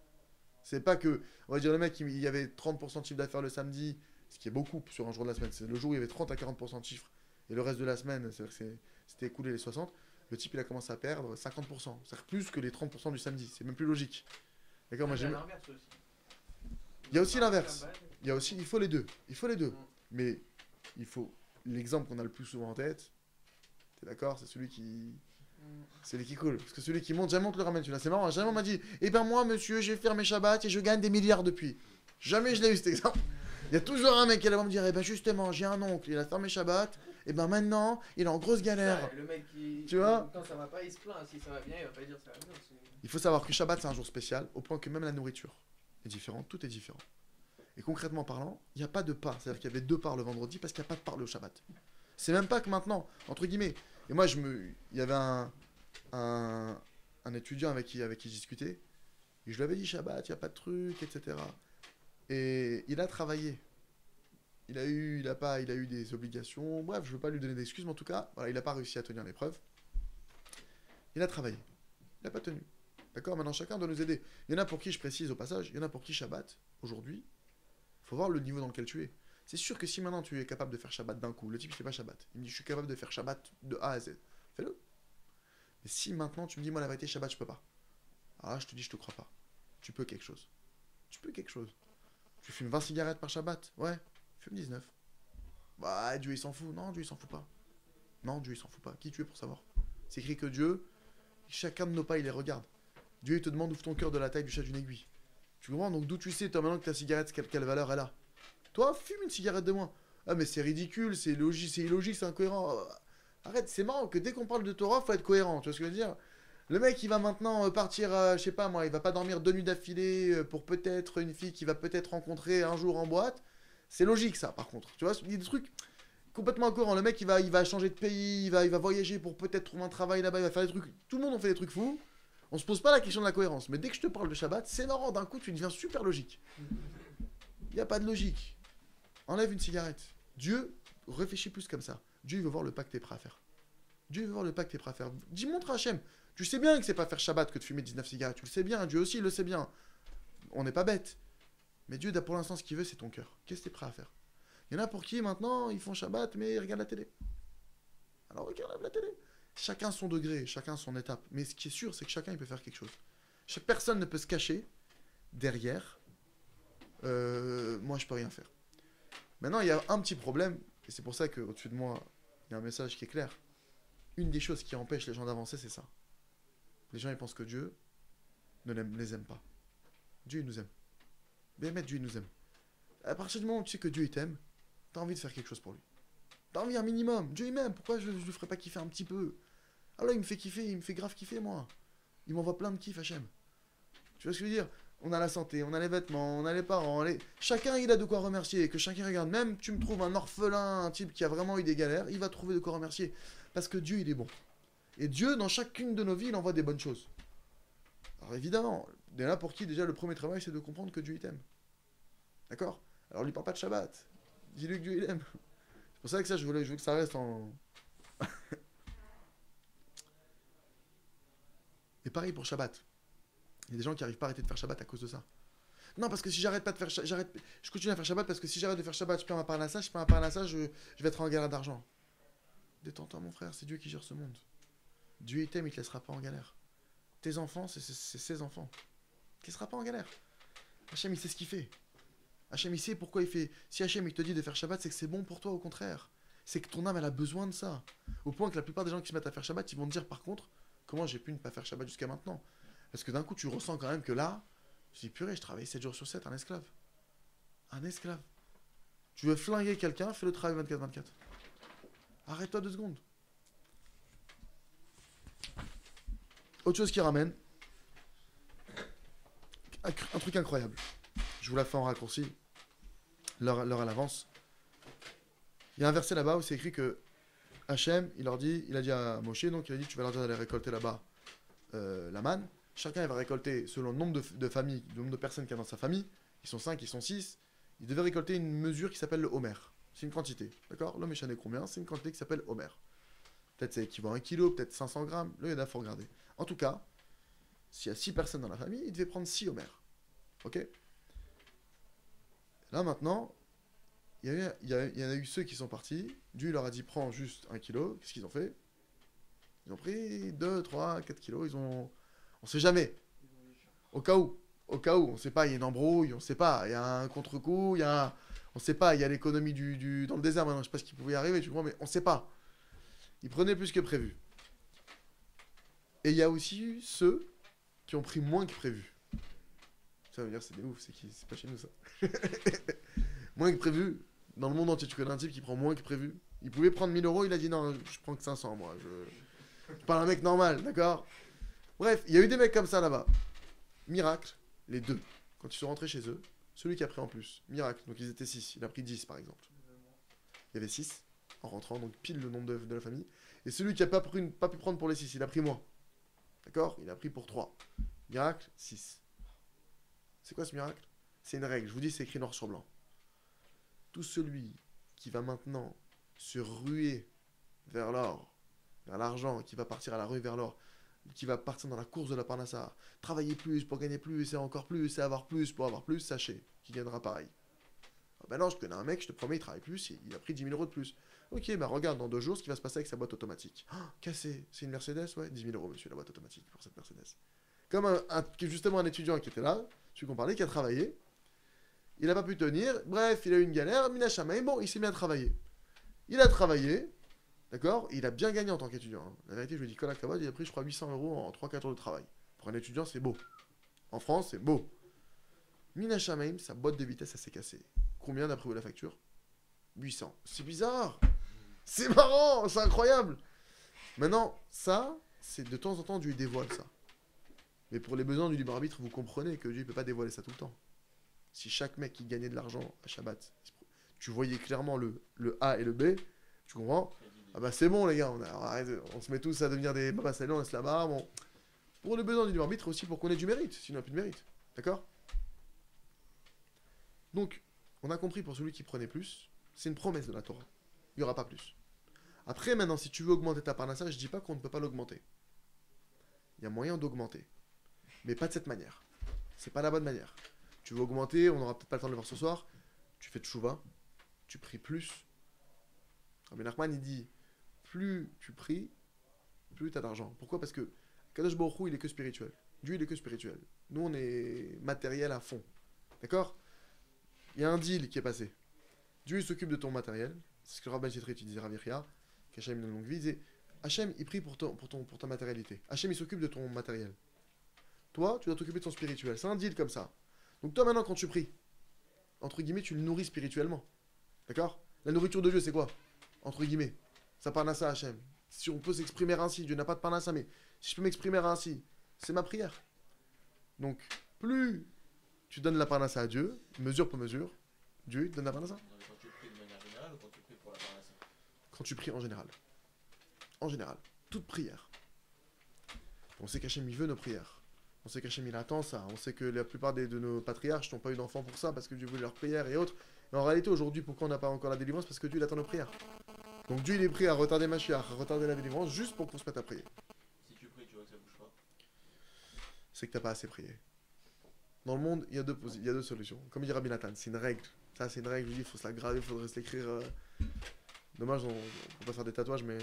C'est pas que, on va dire, le mec, il y avait 30% de chiffre d'affaires le samedi, ce qui est beaucoup sur un jour de la semaine. C'est le jour où il y avait 30 à 40% de chiffre, et le reste de la semaine, c'était écoulé les 60. Le type, il a commencé à perdre 50%. C'est-à-dire plus que les 30% du samedi. C'est même plus logique. D'accord, moi j'aime. Il y a aussi l'inverse. Il y a aussi, il faut les deux. Il faut les deux. Mais il faut l'exemple qu'on a le plus souvent en tête. T'es d'accord? C'est celui qui. C'est celui qui coule. Parce que celui qui monte, jamais on te le ramène. Celui-là, c'est marrant. Jamais on m'a dit, eh ben moi, monsieur, j'ai fait mes Shabbats et je gagne des milliards depuis. Jamais je l'ai eu cet exemple. Il y a toujours un mec qui va me dire, eh ben justement, j'ai un oncle, il a fermé Shabbat, et ben maintenant, il est en grosse galère. Ça, le mec qui, tu vois? Quand ça va pas, il se plaint. Si ça va bien, il va pas dire ça va bien. Il faut savoir que Shabbat, c'est un jour spécial, au point que même la nourriture est différente, tout est différent. Et concrètement parlant, il n'y a pas de part. C'est-à-dire qu'il y avait 2 parts le vendredi parce qu'il n'y a pas de part le Shabbat. C'est même pas que maintenant, entre guillemets. Et moi, il y avait un étudiant avec qui je discutais, et je lui avais dit Shabbat, il n'y a pas de truc, etc. Et il a travaillé. Il a eu des obligations. Bref, je ne veux pas lui donner d'excuses, mais en tout cas, voilà, il n'a pas réussi à tenir l'épreuve. Il a travaillé. Il n'a pas tenu. D'accord? Maintenant, chacun doit nous aider. Il y en a pour qui, je précise au passage, il y en a pour qui Shabbat, aujourd'hui, il faut voir le niveau dans lequel tu es. C'est sûr que si maintenant tu es capable de faire Shabbat d'un coup, le type il fait pas Shabbat, il me dit je suis capable de faire Shabbat de A à Z, fais-le. Mais si maintenant tu me dis moi la vérité Shabbat je peux pas, alors là je te dis je te crois pas. Tu peux quelque chose. Tu peux quelque chose. Tu fumes 20 cigarettes par Shabbat? Ouais, fume 19. Bah Dieu il s'en fout. Non, Dieu il s'en fout pas. Non, Dieu il s'en fout pas. Qui tu es pour savoir? C'est écrit que Dieu, chacun de nos pas il les regarde. Dieu il te demande ouvre ton cœur de la taille du chat d'une aiguille. Tu comprends? Donc d'où tu sais toi maintenant que ta cigarette quelle valeur elle a? Toi, fume une cigarette de moins. Ah, mais c'est ridicule, c'est illogique, c'est incohérent. Arrête, c'est marrant que dès qu'on parle de Torah, faut être cohérent. Tu vois ce que je veux dire? Le mec, il va maintenant partir, je sais pas moi, il va pas dormir 2 nuits d'affilée pour peut-être une fille qu'il va peut-être rencontrer un jour en boîte. C'est logique, ça, par contre. Tu vois, il y a des trucs complètement incohérents. Le mec, il va changer de pays, il va voyager pour peut-être trouver un travail là-bas, il va faire des trucs. Tout le monde en fait des trucs fous. On se pose pas la question de la cohérence. Mais dès que je te parle de Shabbat, c'est marrant, d'un coup, tu deviens super logique. Il n'y a pas de logique. Enlève une cigarette. Dieu réfléchit plus comme ça. Dieu il veut voir le pas que t'es prêt à faire. Dieu veut voir le pas que t'es prêt à faire. Dis, montre à Hachem. Tu sais bien que c'est pas faire Shabbat que de fumer 19 cigarettes. Tu le sais bien. Dieu aussi il le sait bien. On n'est pas bête. Mais Dieu, pour l'instant, ce qu'il veut, c'est ton cœur. Qu'est-ce que t'es prêt à faire? Il y en a pour qui maintenant ils font Shabbat mais ils regardent la télé. Alors regarde la télé. Chacun son degré, chacun son étape. Mais ce qui est sûr, c'est que chacun il peut faire quelque chose. Chaque personne ne peut se cacher derrière. Moi je peux rien faire. Maintenant, il y a un petit problème, et c'est pour ça qu'au-dessus de moi, il y a un message qui est clair. Une des choses qui empêche les gens d'avancer, c'est ça. Les gens, ils pensent que Dieu ne les aime pas. Dieu, il nous aime. Mais Dieu, il nous aime. À partir du moment où tu sais que Dieu, il t'aime, t'as envie de faire quelque chose pour lui. T'as envie un minimum. Dieu, il m'aime. Pourquoi je ne le ferais pas kiffer un petit peu? Ah là, il me fait kiffer, il me fait grave kiffer, moi. Il m'envoie plein de kiff, Hachem. Tu vois ce que je veux dire? On a la santé, on a les vêtements, on a les parents, chacun il a de quoi remercier, que chacun regarde, même tu me trouves un orphelin, un type qui a vraiment eu des galères, il va trouver de quoi remercier, parce que Dieu il est bon. Et Dieu, dans chacune de nos vies, il envoie des bonnes choses. Alors évidemment, il y en a pour qui déjà le premier travail c'est de comprendre que Dieu il t'aime. D'accord? Alors lui parle pas de Shabbat, dis-lui que Dieu il aime. C'est pour ça que ça, je veux que ça reste en... Et pareil pour Shabbat. Il y a des gens qui n'arrivent pas à arrêter de faire Shabbat à cause de ça. Non, parce que si j'arrête pas de faire je continue à faire Shabbat parce que si j'arrête de faire Shabbat, je perds ma parnassa, je vais être en galère d'argent. Détends-toi, mon frère, c'est Dieu qui gère ce monde. Dieu il t'aime, il te laissera pas en galère. tes enfants, c'est ses enfants. Qui sera pas en galère. Hachem, il sait ce qu'il fait. Hachem, il sait pourquoi il fait. Si Hachem, il te dit de faire Shabbat, c'est que c'est bon pour toi, au contraire. C'est que ton âme, elle a besoin de ça. Au point que la plupart des gens qui se mettent à faire Shabbat, ils vont te dire, par contre, comment j'ai pu ne pas faire Shabbat jusqu'à maintenant? Parce que d'un coup, tu ressens quand même que là, je dis, purée, je travaille 7 jours sur 7, un esclave. Un esclave. Tu veux flinguer quelqu'un, fais le travail 24-24. Arrête-toi 2 secondes. Autre chose qui ramène. Un truc incroyable. Je vous la fais en raccourci. L'heure à l'avance. Il y a un verset là-bas où c'est écrit que Hachem, il a dit à Moshe, donc il a dit, tu vas leur dire d'aller récolter là-bas la manne. Chacun il va récolter selon le nombre de familles, le nombre de personnes qu'il y a dans sa famille. Ils sont 5, ils sont 6. Il devait récolter une mesure qui s'appelle le homer. C'est une quantité. D'accord? L'homme échané combien? C'est une quantité qui s'appelle homer. Peut-être c'est équivalent à 1 kilo, peut-être 500 grammes. Là, il faut regarder. En tout cas, s'il y a 6 personnes dans la famille, il devait prendre 6 homer. Ok? Là maintenant, il y en a eu ceux qui sont partis. Dieu leur a dit prends juste 1 kilo. Qu'est-ce qu'ils ont fait? Ils ont pris 2, 3, 4 kilos. On sait jamais. Au cas où, on sait pas, il y a une embrouille, on sait pas, il y a un contre-coup, on sait pas, il y a l'économie dans le désert maintenant, je sais pas ce qui pouvait y arriver, tu comprends, mais on sait pas. Ils prenaient plus que prévu. Et il y a aussi eu ceux qui ont pris moins que prévu. Ça veut dire c'est des ouf, c'est pas chez nous ça. Moins que prévu, dans le monde entier, tu connais un type qui prend moins que prévu. Il pouvait prendre 1000 euros, il a dit non, je prends que 500 moi, je parle à un mec normal, d'accord? Bref, il y a eu des mecs comme ça là-bas. Miracle, les deux. Quand ils sont rentrés chez eux, celui qui a pris en plus, miracle, donc ils étaient 6, il a pris 10 par exemple. Il y avait 6 en rentrant, donc pile le nombre de la famille. Et celui qui n'a pas pu prendre pour les 6, il a pris moins. D'accord? Il a pris pour 3. Miracle, 6. C'est quoi ce miracle? C'est une règle, je vous dis, c'est écrit noir sur blanc. Tout celui qui va maintenant se ruer vers l'or, vers l'argent, qui va partir à la rue vers l'or, qui va partir dans la course de la Parnassa, travailler plus pour gagner plus, et encore plus, et avoir plus pour avoir plus, sachez qu'il gagnera pareil. Ben non, je connais un mec, je te promets, il travaille plus, il a pris 10 000 euros de plus. Ok, bah regarde, dans 2 jours, ce qui va se passer avec sa boîte automatique. Oh, cassé, c'est une Mercedes, ouais, 10 000 euros, monsieur, la boîte automatique pour cette Mercedes. Comme justement un étudiant qui était là, celui qu'on parlait, qui a travaillé, il n'a pas pu tenir, bref, il a eu une galère, Minachamaï, bon, il s'est mis à travailler. Il a travaillé, d'accord? Il a bien gagné en tant qu'étudiant. Hein. La vérité, je lui dis, Kola Kavod, il a pris, je crois, 800 euros en 3-4 heures de travail. Pour un étudiant, c'est beau. En France, c'est beau. Minachamaim, sa boîte de vitesse, elle s'est cassée. Combien d'après vous la facture? 800. C'est bizarre. C'est marrant, c'est incroyable. Maintenant, ça, c'est de temps en temps, Dieu dévoile ça. Mais pour les besoins du libre arbitre, vous comprenez que Dieu ne peut pas dévoiler ça tout le temps. Si chaque mec qui gagnait de l'argent à Shabbat, tu voyais clairement le A et le B, tu comprends? Ah bah c'est bon les gars, on se met tous à devenir des Baba Salé, on laisse là-bas, bon. Pour les besoins du libre arbitre aussi, pour qu'on ait du mérite, sinon il n'y a plus de mérite. D'accord? Donc, on a compris pour celui qui prenait plus, c'est une promesse de la Torah. Il n'y aura pas plus. Après, maintenant, si tu veux augmenter ta parnassa, je ne dis pas qu'on ne peut pas l'augmenter. Il y a moyen d'augmenter. Mais pas de cette manière. C'est pas la bonne manière. Tu veux augmenter, on n'aura peut-être pas le temps de le voir ce soir, tu fais tchouva, tu pries plus. Rabbi Nachman, il dit, plus tu pries, plus tu as d'argent. Pourquoi? Parce que Kadosh Baruch Hu, il est que spirituel. Dieu, il est que spirituel. Nous, on est matériel à fond. D'accord? Il y a un deal qui est passé. Dieu, il s'occupe de ton matériel. C'est ce que Rabbi Yitri, tu disais, Rabbi Chia, qu'Hachem donne longue vie. Il disait, Hachem, il prie pour ta matérialité. Hachem, il s'occupe de ton matériel. Toi, tu dois t'occuper de ton spirituel. C'est un deal comme ça. Donc toi, maintenant, quand tu pries, entre guillemets, tu le nourris spirituellement. D'accord? La nourriture de Dieu, c'est quoi? Entre guillemets. Ça parnassa Hachem. Si on peut s'exprimer ainsi, Dieu n'a pas de parnassa, mais si je peux m'exprimer ainsi, c'est ma prière. Donc, plus tu donnes la parnassa à Dieu, mesure pour mesure, Dieu il te donne la parnassa. Quand tu pries de manière générale ou quand tu pries pour la parnassa? Quand tu pries en général. En général. Toute prière. On sait qu'Hachem, il veut nos prières. On sait qu'Hachem, il attend ça. On sait que la plupart de nos patriarches n'ont pas eu d'enfants pour ça, parce que Dieu voulait leurs prières et autres. Mais en réalité, aujourd'hui, pourquoi on n'a pas encore la délivrance? Parce que Dieu, il attend nos prières. Donc Dieu, il est prêt à retarder Mashiach, à retarder la délivrance, juste pour qu'on se mette à prier. Si tu pries, tu vois que ça bouge pas. C'est que t'as pas assez prié. Dans le monde, il y a deux solutions. Comme dit Rabbi Nathan, c'est une règle. Ça, c'est une règle, je dis, il faut se la graver, il faudrait se l'écrire. Dommage, on peut pas faire des tatouages, mais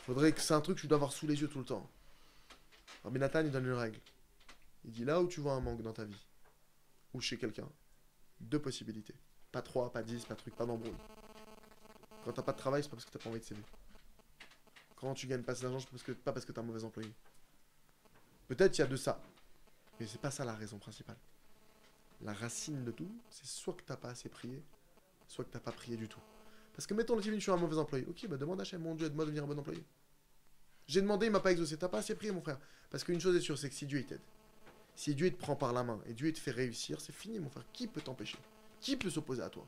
faudrait que c'est un truc que tu dois avoir sous les yeux tout le temps. Rabbi Nathan, il donne une règle. Il dit là où tu vois un manque dans ta vie, ou chez quelqu'un, deux possibilités. Pas 3, pas 10, pas de truc, pas d'embrouille. Quand t'as pas de travail, c'est pas parce que t'as pas envie de s'aimer. Quand tu gagnes pas assez d'argent, c'est pas parce que t'es un mauvais employé. Peut-être il y a de ça. Mais c'est pas ça la raison principale. La racine de tout, c'est soit que t'as pas assez prié, soit que t'as pas prié du tout. Parce que mettons le divin, je suis un mauvais employé. Ok, bah demande à Hachem, mon Dieu, aide-moi à devenir un bon employé. J'ai demandé, il m'a pas exaucé. T'as pas assez prié, mon frère. Parce qu'une chose est sûre, c'est que si Dieu il t'aide, si Dieu te prend par la main et Dieu te fait réussir, c'est fini, mon frère. Qui peut t'empêcher? Qui peut s'opposer à toi?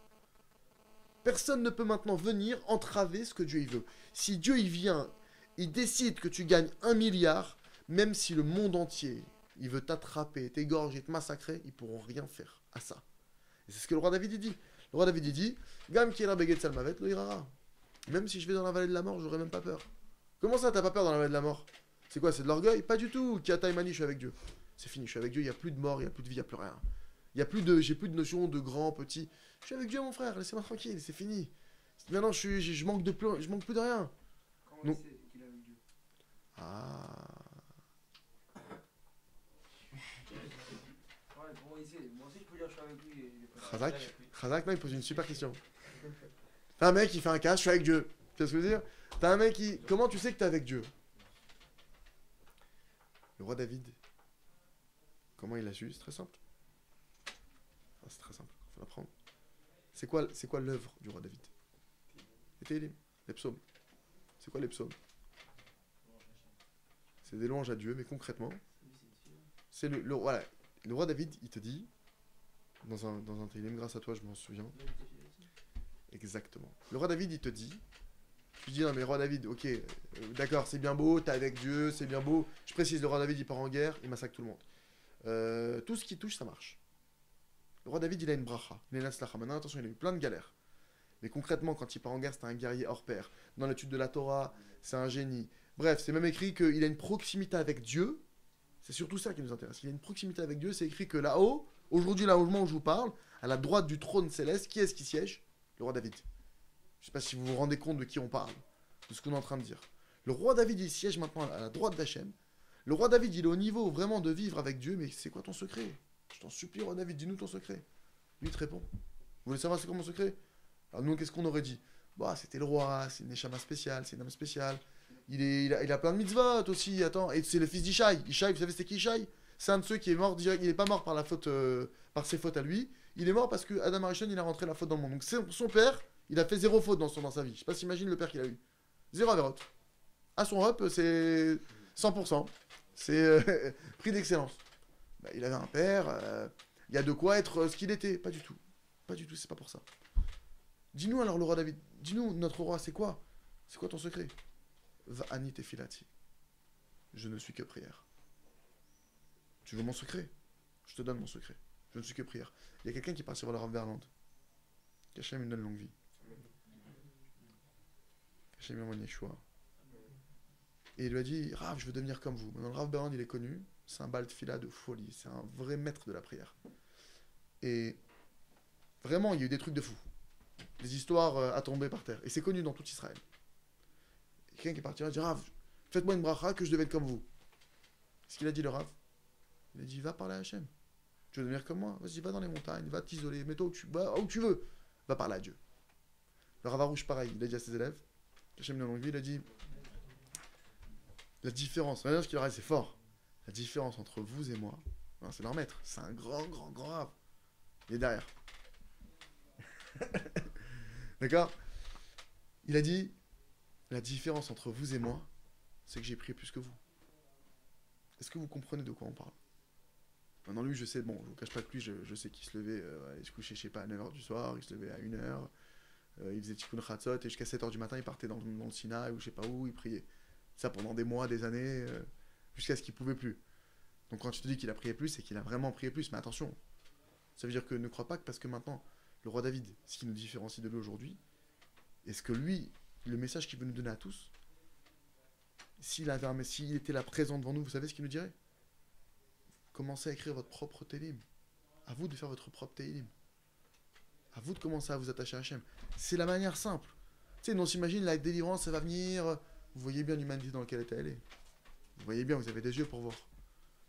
Personne ne peut maintenant venir entraver ce que Dieu il veut. Si Dieu il vient, il décide que tu gagnes 1 milliard, même si le monde entier il veut t'attraper, t'égorger, te massacrer, ils pourront rien faire à ça. Et c'est ce que le roi David il dit. Le roi David il dit, Gam qui est la baguette salmavet, lo irara. Même si je vais dans la vallée de la mort, j'aurais même pas peur. Comment ça, t'as pas peur dans la vallée de la mort? C'est quoi, c'est de l'orgueil? Pas du tout. Kiata Imani, je suis avec Dieu. C'est fini, je suis avec Dieu, il n'y a plus de mort, il n'y a plus de vie, il n'y a plus rien. J'ai plus de notion de grand, petit. Je suis avec Dieu, mon frère, laissez-moi tranquille, c'est fini. Maintenant, je manque plus de rien. Comment Non. il sait qu'il est avec Dieu? Ah. Ouais, comment il sait? Moi aussi, je peux dire que je suis avec lui. Et il est pas Khazak, non, il pose une super question. T'as un mec qui fait un cas, je suis avec Dieu. Tu vois ce que je veux dire? T'as un mec qui. Comment tu sais que t'es avec Dieu? Le roi David, comment il a su? C'est très simple. Ah, c'est très simple, faut l'apprendre. C'est quoi l'œuvre du roi David? Les Télim, les psaumes. C'est quoi les psaumes? C'est des louanges à Dieu, mais concrètement, c'est voilà. Le roi David, il te dit, dans un Télim, grâce à toi, je m'en souviens. Exactement. Le roi David, il te dit, tu dis, non mais roi David, ok, d'accord, c'est bien beau, t'es avec Dieu, c'est bien beau. Je précise, le roi David, il part en guerre, il massacre tout le monde. Tout ce qui touche, ça marche. Le roi David, il a une bracha, il a une aslacha. Maintenant, attention, il a eu plein de galères. Mais concrètement, quand il part en guerre, c'est un guerrier hors pair. Dans l'étude de la Torah, c'est un génie. Bref, c'est même écrit qu'il a une proximité avec Dieu. C'est surtout ça qui nous intéresse. Il a une proximité avec Dieu. C'est écrit que là-haut, aujourd'hui, là, au moment où je vous parle, à la droite du trône céleste, qui est-ce qui siège? Le roi David. Je ne sais pas si vous vous rendez compte de qui on parle, de ce qu'on est en train de dire. Le roi David, il siège maintenant à la droite d'Hachem. Le roi David, il est au niveau vraiment de vivre avec Dieu, mais c'est quoi ton secret? Je t'en supplie, roi David, dis-nous ton secret. Lui, il te répond. Vous voulez savoir c'est quoi mon secret? Alors nous, qu'est-ce qu'on aurait dit? Bah, c'était le roi, c'est une neshama spéciale, c'est une âme spéciale. Il a plein de mitzvot aussi, attends. Et c'est le fils d'Ishaï. Ishaï, vous savez c'était qui Ishaï? C'est un de ceux qui est mort direct. Il n'est pas mort par la faute, par ses fautes à lui. Il est mort parce que Adam Arishon, il a rentré la faute dans le monde. Donc son père, il a fait 0 faute dans sa vie. Je sais pas si t'imagines le père qu'il a eu. 0 avérote. À son hop, c'est 100%. C'est prix d'excellence. Bah, il avait un père, il y a de quoi être ce qu'il était. Pas du tout. Pas du tout, c'est pas pour ça. Dis-nous alors le roi David. Dis-nous, notre roi, c'est quoi? C'est quoi ton secret? Va'ani tefilati. Je ne suis que prière. Tu veux mon secret? Je te donne mon secret. Je ne suis que prière. Il y a quelqu'un qui part sur le Rav Berland. Qu'Hachem lui donne longue vie. Qu'Hachem lui envoie Yeshua. Et il lui a dit, Rav, je veux devenir comme vous. Maintenant, le Rav Berland, il est connu. C'est un bal de fila de folie. C'est un vrai maître de la prière. Et vraiment, il y a eu des trucs de fou. Des histoires à tomber par terre. Et c'est connu dans tout Israël. Et quelqu'un qui est parti, il a dit, Rav, faites-moi une bracha que je devienne comme vous. Ce qu'il a dit, le Rav, il a dit, va parler à Hachem. Tu veux devenir comme moi? Vas-y, va dans les montagnes, va t'isoler, mets-toi où tu veux. Va parler à Dieu. Le Rav Arouche, pareil, il a dit à ses élèves, Hachem dans il a dit, la différence, regardez ce qu'il a dit, c'est fort. La différence entre vous et moi, hein, c'est leur maître, c'est un grand Rav. Il est derrière. D'accord? Il a dit, la différence entre vous et moi, c'est que j'ai prié plus que vous. Est-ce que vous comprenez de quoi on parle? Maintenant, lui, je sais, bon, je vous cache pas que lui, je sais qu'il se levait, il se couchait, je sais pas, à 9h du soir, il se levait à 1h, il faisait Tikkun Chatzot, et jusqu'à 7h du matin, il partait dans le Sinaï, ou je sais pas où, il priait. Ça pendant des mois, des années, jusqu'à ce qu'il pouvait plus. Donc quand tu te dis qu'il a prié plus, c'est qu'il a vraiment prié plus, mais attention, ça veut dire que ne crois pas que parce que maintenant, le roi David, ce qui nous différencie de lui aujourd'hui, est-ce que lui, le message qu'il veut nous donner à tous, s'il était là présent devant nous, vous savez ce qu'il nous dirait? Commencez à écrire votre propre télim. À vous de faire votre propre télim. À vous de commencer à vous attacher à Hachem. C'est la manière simple. Tu sais, on s'imagine la délivrance, ça va venir. Vous voyez bien l'humanité dans laquelle elle est. Vous voyez bien, vous avez des yeux pour voir.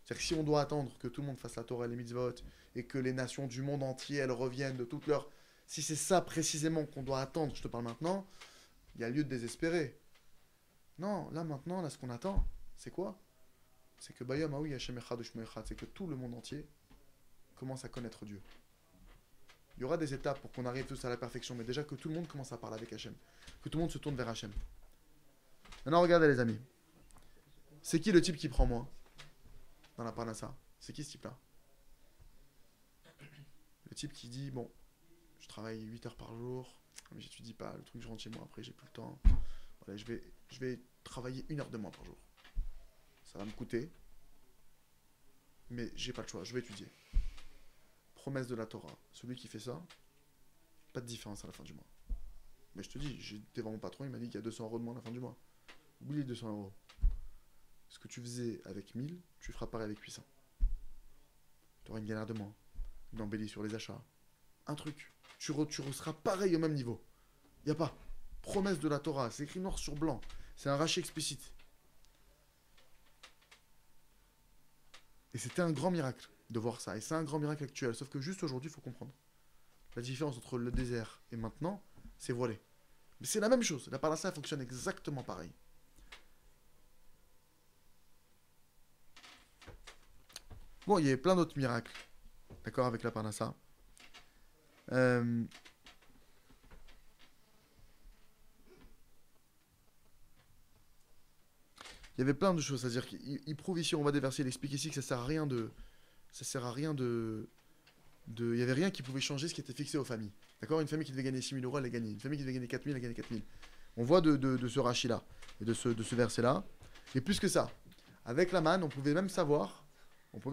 C'est-à-dire que si on doit attendre que tout le monde fasse la Torah et les mitzvot, et que les nations du monde entier, elles reviennent de toutes leurs... Si c'est ça précisément qu'on doit attendre, je te parle maintenant, il y a lieu de désespérer. Non, là maintenant, là ce qu'on attend, c'est quoi? C'est que Bayom Aoui Hashem Echad Ushmo Echad, c'est que tout le monde entier commence à connaître Dieu. Il y aura des étapes pour qu'on arrive tous à la perfection, mais déjà que tout le monde commence à parler avec Hachem, que tout le monde se tourne vers Hachem. Maintenant, regardez les amis. C'est qui le type qui prend moins dans la parnassa? C'est qui ce type-là? Le type qui dit, bon, je travaille 8 heures par jour, mais j'étudie pas, le truc je rentre chez moi, après j'ai plus le temps. Voilà, je vais travailler 1 heure de moins par jour. Ça va me coûter, mais j'ai pas le choix, je vais étudier. Promesse de la Torah, celui qui fait ça, pas de différence à la fin du mois. Mais je te dis, j'étais voir mon patron, il m'a dit qu'il y a 200 € de moins à la fin du mois. Oublie les 200 €. Ce que tu faisais avec 1000, tu feras pareil avec 800. Tu auras une galère de moins, une embellie sur les achats, un truc. Tu seras pareil au même niveau. Il n'y a pas. Promesse de la Torah, c'est écrit noir sur blanc. C'est un rachet explicite. Et c'était un grand miracle de voir ça. Et c'est un grand miracle actuel. Sauf que juste aujourd'hui, il faut comprendre. La différence entre le désert et maintenant, c'est voilé. Mais c'est la même chose. La parnassa fonctionne exactement pareil. Bon, il y a plein d'autres miracles. D'accord, avec la parnassa. Il y avait plein de choses. C'est-à-dire qu'il prouve ici, on va des versets, il explique ici que ça sert à rien de... Ça sert à rien de... Il n'y avait rien qui pouvait changer ce qui était fixé aux familles. D'accord? Une famille qui devait gagner 6 000 €, elle a gagné. Une famille qui devait gagner 4 000, elle a gagné 4 000. On voit de ce rachis-là, et de ce verset-là. Et plus que ça, avec la manne, on pouvait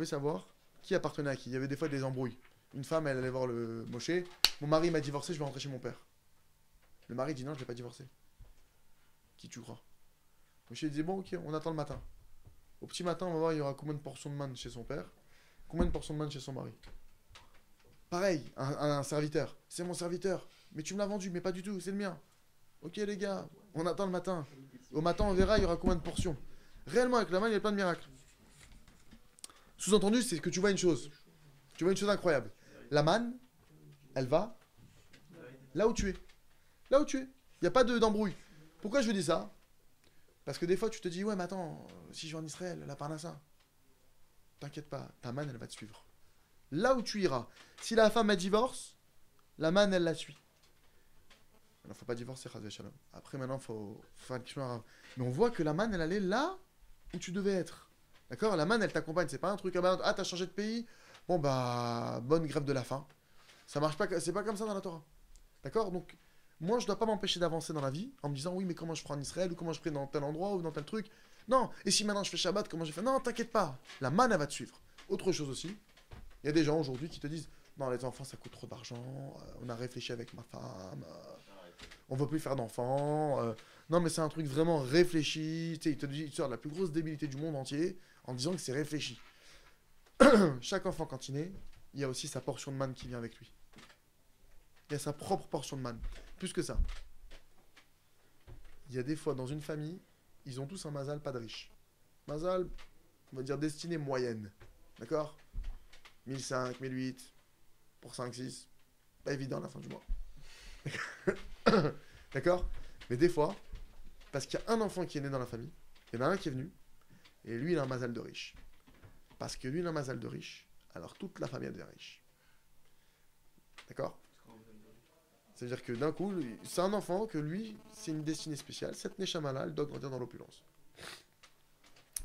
savoir qui appartenait à qui. Il y avait des fois des embrouilles. Une femme, elle allait voir le Moshe. Mon mari m'a divorcé, je vais rentrer chez mon père. Le mari dit non, je ne l'ai pas divorcé. Qui tu crois? Moshe disait bon, ok, on attend le matin. Au petit matin, on va voir, il y aura combien de portions de manne chez son père, combien de portions de manne chez son mari. Pareil, un serviteur. C'est mon serviteur. Mais tu me l'as vendu, mais pas du tout, c'est le mien. Ok les gars, on attend le matin. Au matin, on verra, il y aura combien de portions. Réellement, avec la manne, il y a plein de miracles. Sous-entendu, c'est que tu vois une chose. Tu vois une chose incroyable. La manne, elle va là où tu es. Là où tu es. Il n'y a pas d'embrouille. Pourquoi je vous dis ça? Parce que des fois, tu te dis, ouais, mais attends, si je vais en Israël, la parnassa, t'inquiète pas, ta manne, elle va te suivre. Là où tu iras. Si la femme, elle divorce, la manne, elle la suit. Il ne faut pas divorcer, Chazé Shalom. Après, maintenant, il faut faire une question arabe. Mais on voit que la manne, elle allait là où tu devais être. D'accord? La manne, elle t'accompagne. C'est pas un truc, ah, t'as changé de pays? Bon, bah, bonne grève de la faim. Ça marche pas, c'est pas comme ça dans la Torah. D'accord? Donc, moi, je dois pas m'empêcher d'avancer dans la vie en me disant, oui, mais comment je ferai en Israël, ou comment je ferai dans tel endroit, ou dans tel truc. Non, et si maintenant je fais Shabbat, comment je fais? Non, t'inquiète pas. La manne, elle va te suivre. Autre chose aussi, il y a des gens aujourd'hui qui te disent, non, les enfants, ça coûte trop d'argent, on a réfléchi avec ma femme, on veut plus faire d'enfants, non, mais c'est un truc vraiment réfléchi. Tu sais, il te sort de la plus grosse débilité du monde entier en disant que c'est réfléchi. Chaque enfant, quand il naît, il y a aussi sa portion de manne qui vient avec lui. Il y a sa propre portion de manne. Plus que ça. Il y a des fois, dans une famille, ils ont tous un mazal pas de riche. Mazal, on va dire destinée moyenne. D'accord? 1005, 1008, pour 5, 6. Pas évident à la fin du mois. D'accord? Mais des fois, parce qu'il y a un enfant qui est né dans la famille, il y en a un qui est venu, et lui, il a un mazal de riche. Parce que lui, il a un mazal de riche, alors toute la famille devient riche. D'accord? C'est-à-dire que d'un coup, c'est un enfant que lui, c'est une destinée spéciale. Cette Neshama-là, elle doit grandir dans l'opulence.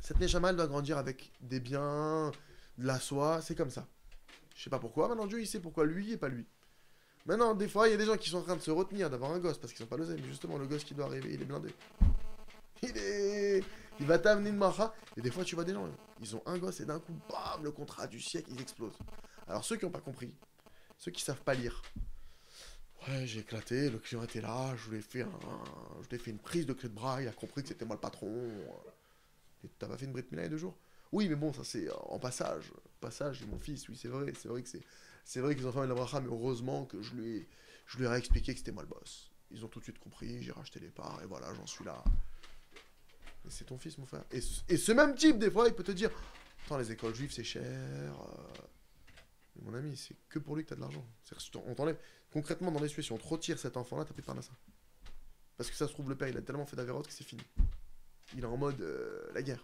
Cette Neshama, elle doit grandir avec des biens, de la soie, c'est comme ça. Je sais pas pourquoi, maintenant Dieu, il sait pourquoi lui et pas lui. Maintenant, des fois, il y a des gens qui sont en train de se retenir d'avoir un gosse parce qu'ils sont pas losés. Mais justement, le gosse qui doit arriver, il est blindé. Il va t'amener une macha. Et des fois, tu vois des gens, ils ont un gosse et d'un coup, bam, le contrat du siècle, ils explosent. Alors, ceux qui n'ont pas compris, ceux qui savent pas lire, ouais, j'ai éclaté, le client était là, je lui ai fait une prise de clé de bras, il a compris que c'était moi le patron. Et t'as pas fait une Brit Mila il y a 2 jours? Oui, mais bon, ça c'est en passage. Passage, et mon fils, oui, c'est vrai que c'est vrai qu'ils ont fait la bracha, mais heureusement que je lui ai réexpliqué que c'était moi le boss. Ils ont tout de suite compris, j'ai racheté les parts, et voilà, j'en suis là. Mais c'est ton fils, mon frère. Et ce même type, des fois, il peut te dire, attends, les écoles juives, c'est cher. Mais mon ami, c'est que pour lui que t'as de l'argent. On t'enlève. Concrètement, dans les situations, on te retire cet enfant-là, t'as plus de parnassa. Parce que ça se trouve, le père, il a tellement fait d'avérotes que c'est fini. Il est en mode la guerre.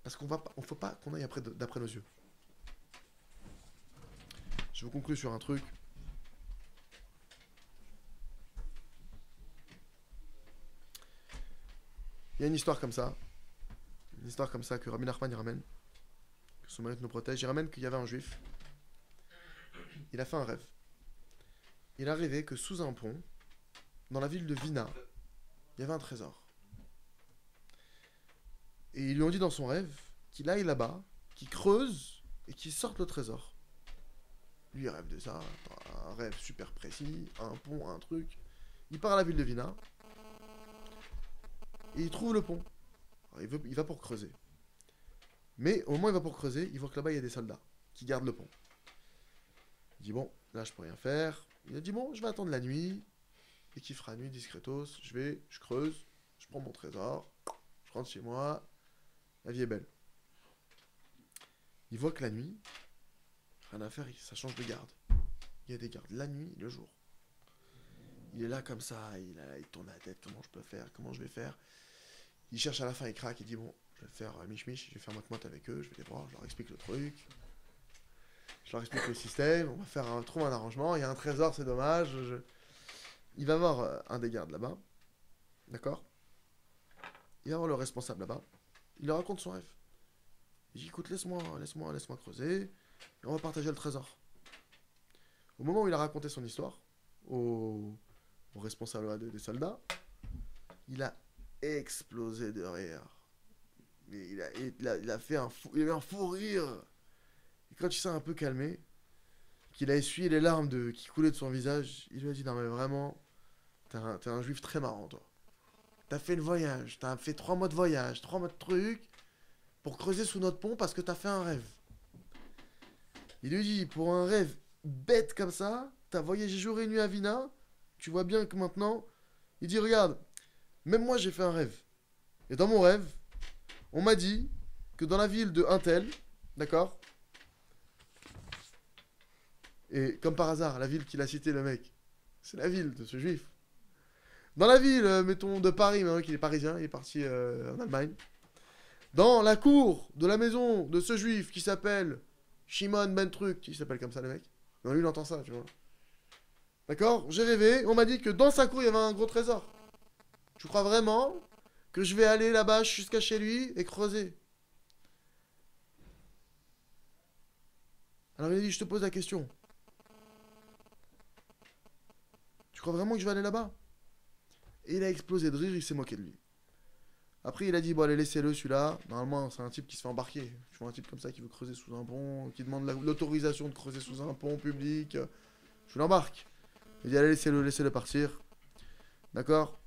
Parce on faut pas qu'on aille d'après nos yeux. Je vous conclue sur un truc. Il y a une histoire comme ça. Une histoire comme ça que Rabbi Nachman y ramène. Que son mérite nous protège. Il ramène qu'il y avait un juif. Il a fait un rêve. Il est arrivé que sous un pont, dans la ville de Vina, il y avait un trésor. Et ils lui ont dit dans son rêve qu'il aille là-bas, qu'il creuse et qu'il sorte le trésor. Lui, il rêve de ça, un rêve super précis, un pont, un truc. Il part à la ville de Vina et il trouve le pont. Alors, il va pour creuser. Mais au moment où il va pour creuser, il voit que là-bas, il y a des soldats qui gardent le pont. Il dit, bon, là, je peux rien faire. Il a dit, bon, je vais attendre la nuit. Et qu'il fera nuit discretos. Je creuse, je prends mon trésor, je rentre chez moi. La vie est belle. Il voit que la nuit, rien à faire, ça change de garde. Il y a des gardes la nuit, le jour. Il est là comme ça, il tourne la tête, comment je peux faire, comment je vais faire. Il cherche à la fin, il craque, il dit bon, je vais faire mich-mich, je vais faire moite-moite avec eux, je vais les voir, je leur explique le truc. Je leur explique le système, on va trouver un arrangement, il y a un trésor, c'est dommage. Il va voir un des gardes là-bas, d'accord? Il va voir le responsable là-bas, il lui raconte son rêve. Il dit écoute, laisse-moi creuser, et on va partager le trésor. Au moment où il a raconté son histoire, au responsable des soldats, il a explosé de rire. Il a fait un fou rire. Et quand il s'est un peu calmé, qu'il a essuyé les larmes qui coulaient de son visage, il lui a dit non mais vraiment, t'es un juif très marrant toi. T'as fait le voyage, t'as fait 3 mois de voyage, 3 mois de trucs, pour creuser sous notre pont parce que t'as fait un rêve. Il lui dit, pour un rêve bête comme ça, t'as voyagé jour et nuit à Vina, tu vois bien que maintenant, il dit, regarde, même moi j'ai fait un rêve. Et dans mon rêve, on m'a dit que dans la ville de Untel, d'accord? Et comme par hasard, la ville qu'il a cité le mec, c'est la ville de ce juif. Dans la ville, mettons, de Paris, maintenant qu'il est parisien, il est parti en Allemagne. Dans la cour de la maison de ce juif qui s'appelle Shimon Ben Truc, qui s'appelle comme ça le mec. Non, lui il entend ça, tu vois. D'accord? J'ai rêvé, on m'a dit que dans sa cour il y avait un gros trésor. Tu crois vraiment que je vais aller là-bas jusqu'à chez lui et creuser? Alors il a dit, je te pose la question. Tu crois vraiment que je vais aller là-bas? Et il a explosé de rire, il s'est moqué de lui. Après, il a dit, bon, allez, laissez-le, celui-là. Normalement, c'est un type qui se fait embarquer. Tu vois, un type comme ça qui veut creuser sous un pont, qui demande l'autorisation de creuser sous un pont public. Je l'embarque. Il dit, allez, laissez-le partir. D'accord?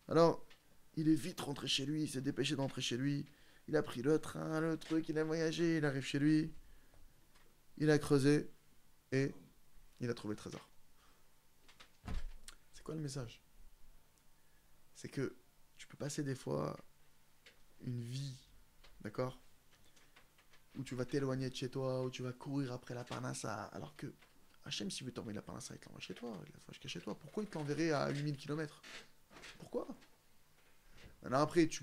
Alors, il est vite rentré chez lui, il s'est dépêché d'entrer chez lui. Il a pris le train, le truc, il a voyagé, il arrive chez lui. Il a creusé et il a trouvé le trésor. C'est quoi le message? C'est que tu peux passer des fois une vie, d'accord, où tu vas t'éloigner de chez toi, où tu vas courir après la parnassa, alors que Hachem, s'il veut t'envoyer la parnassa, il te l'envoie chez toi, il la jusqu'à chez toi. Pourquoi il te l'enverrait à 8000 km? Pourquoi? Alors après, je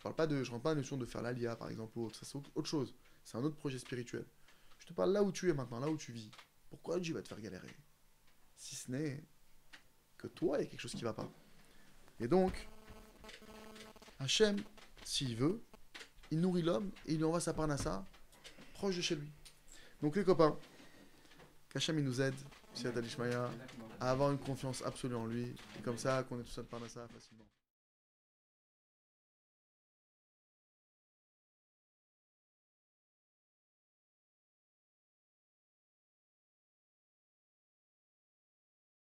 rentre pas la notion de faire l'Alia, par exemple, ou autre, ça c'est autre chose. C'est un autre projet spirituel. Je te parle là où tu es maintenant, là où tu vis. Pourquoi Dieu va te faire galérer? Si ce n'est que toi, il y a quelque chose qui va pas. Et donc, Hachem, s'il veut, il nourrit l'homme et il lui envoie sa parnassa proche de chez lui. Donc les copains, qu'Hachem il nous aide, Siyat Alishmaya, à avoir une confiance absolue en lui, et comme ça qu'on ait tout ça de parnassa facilement.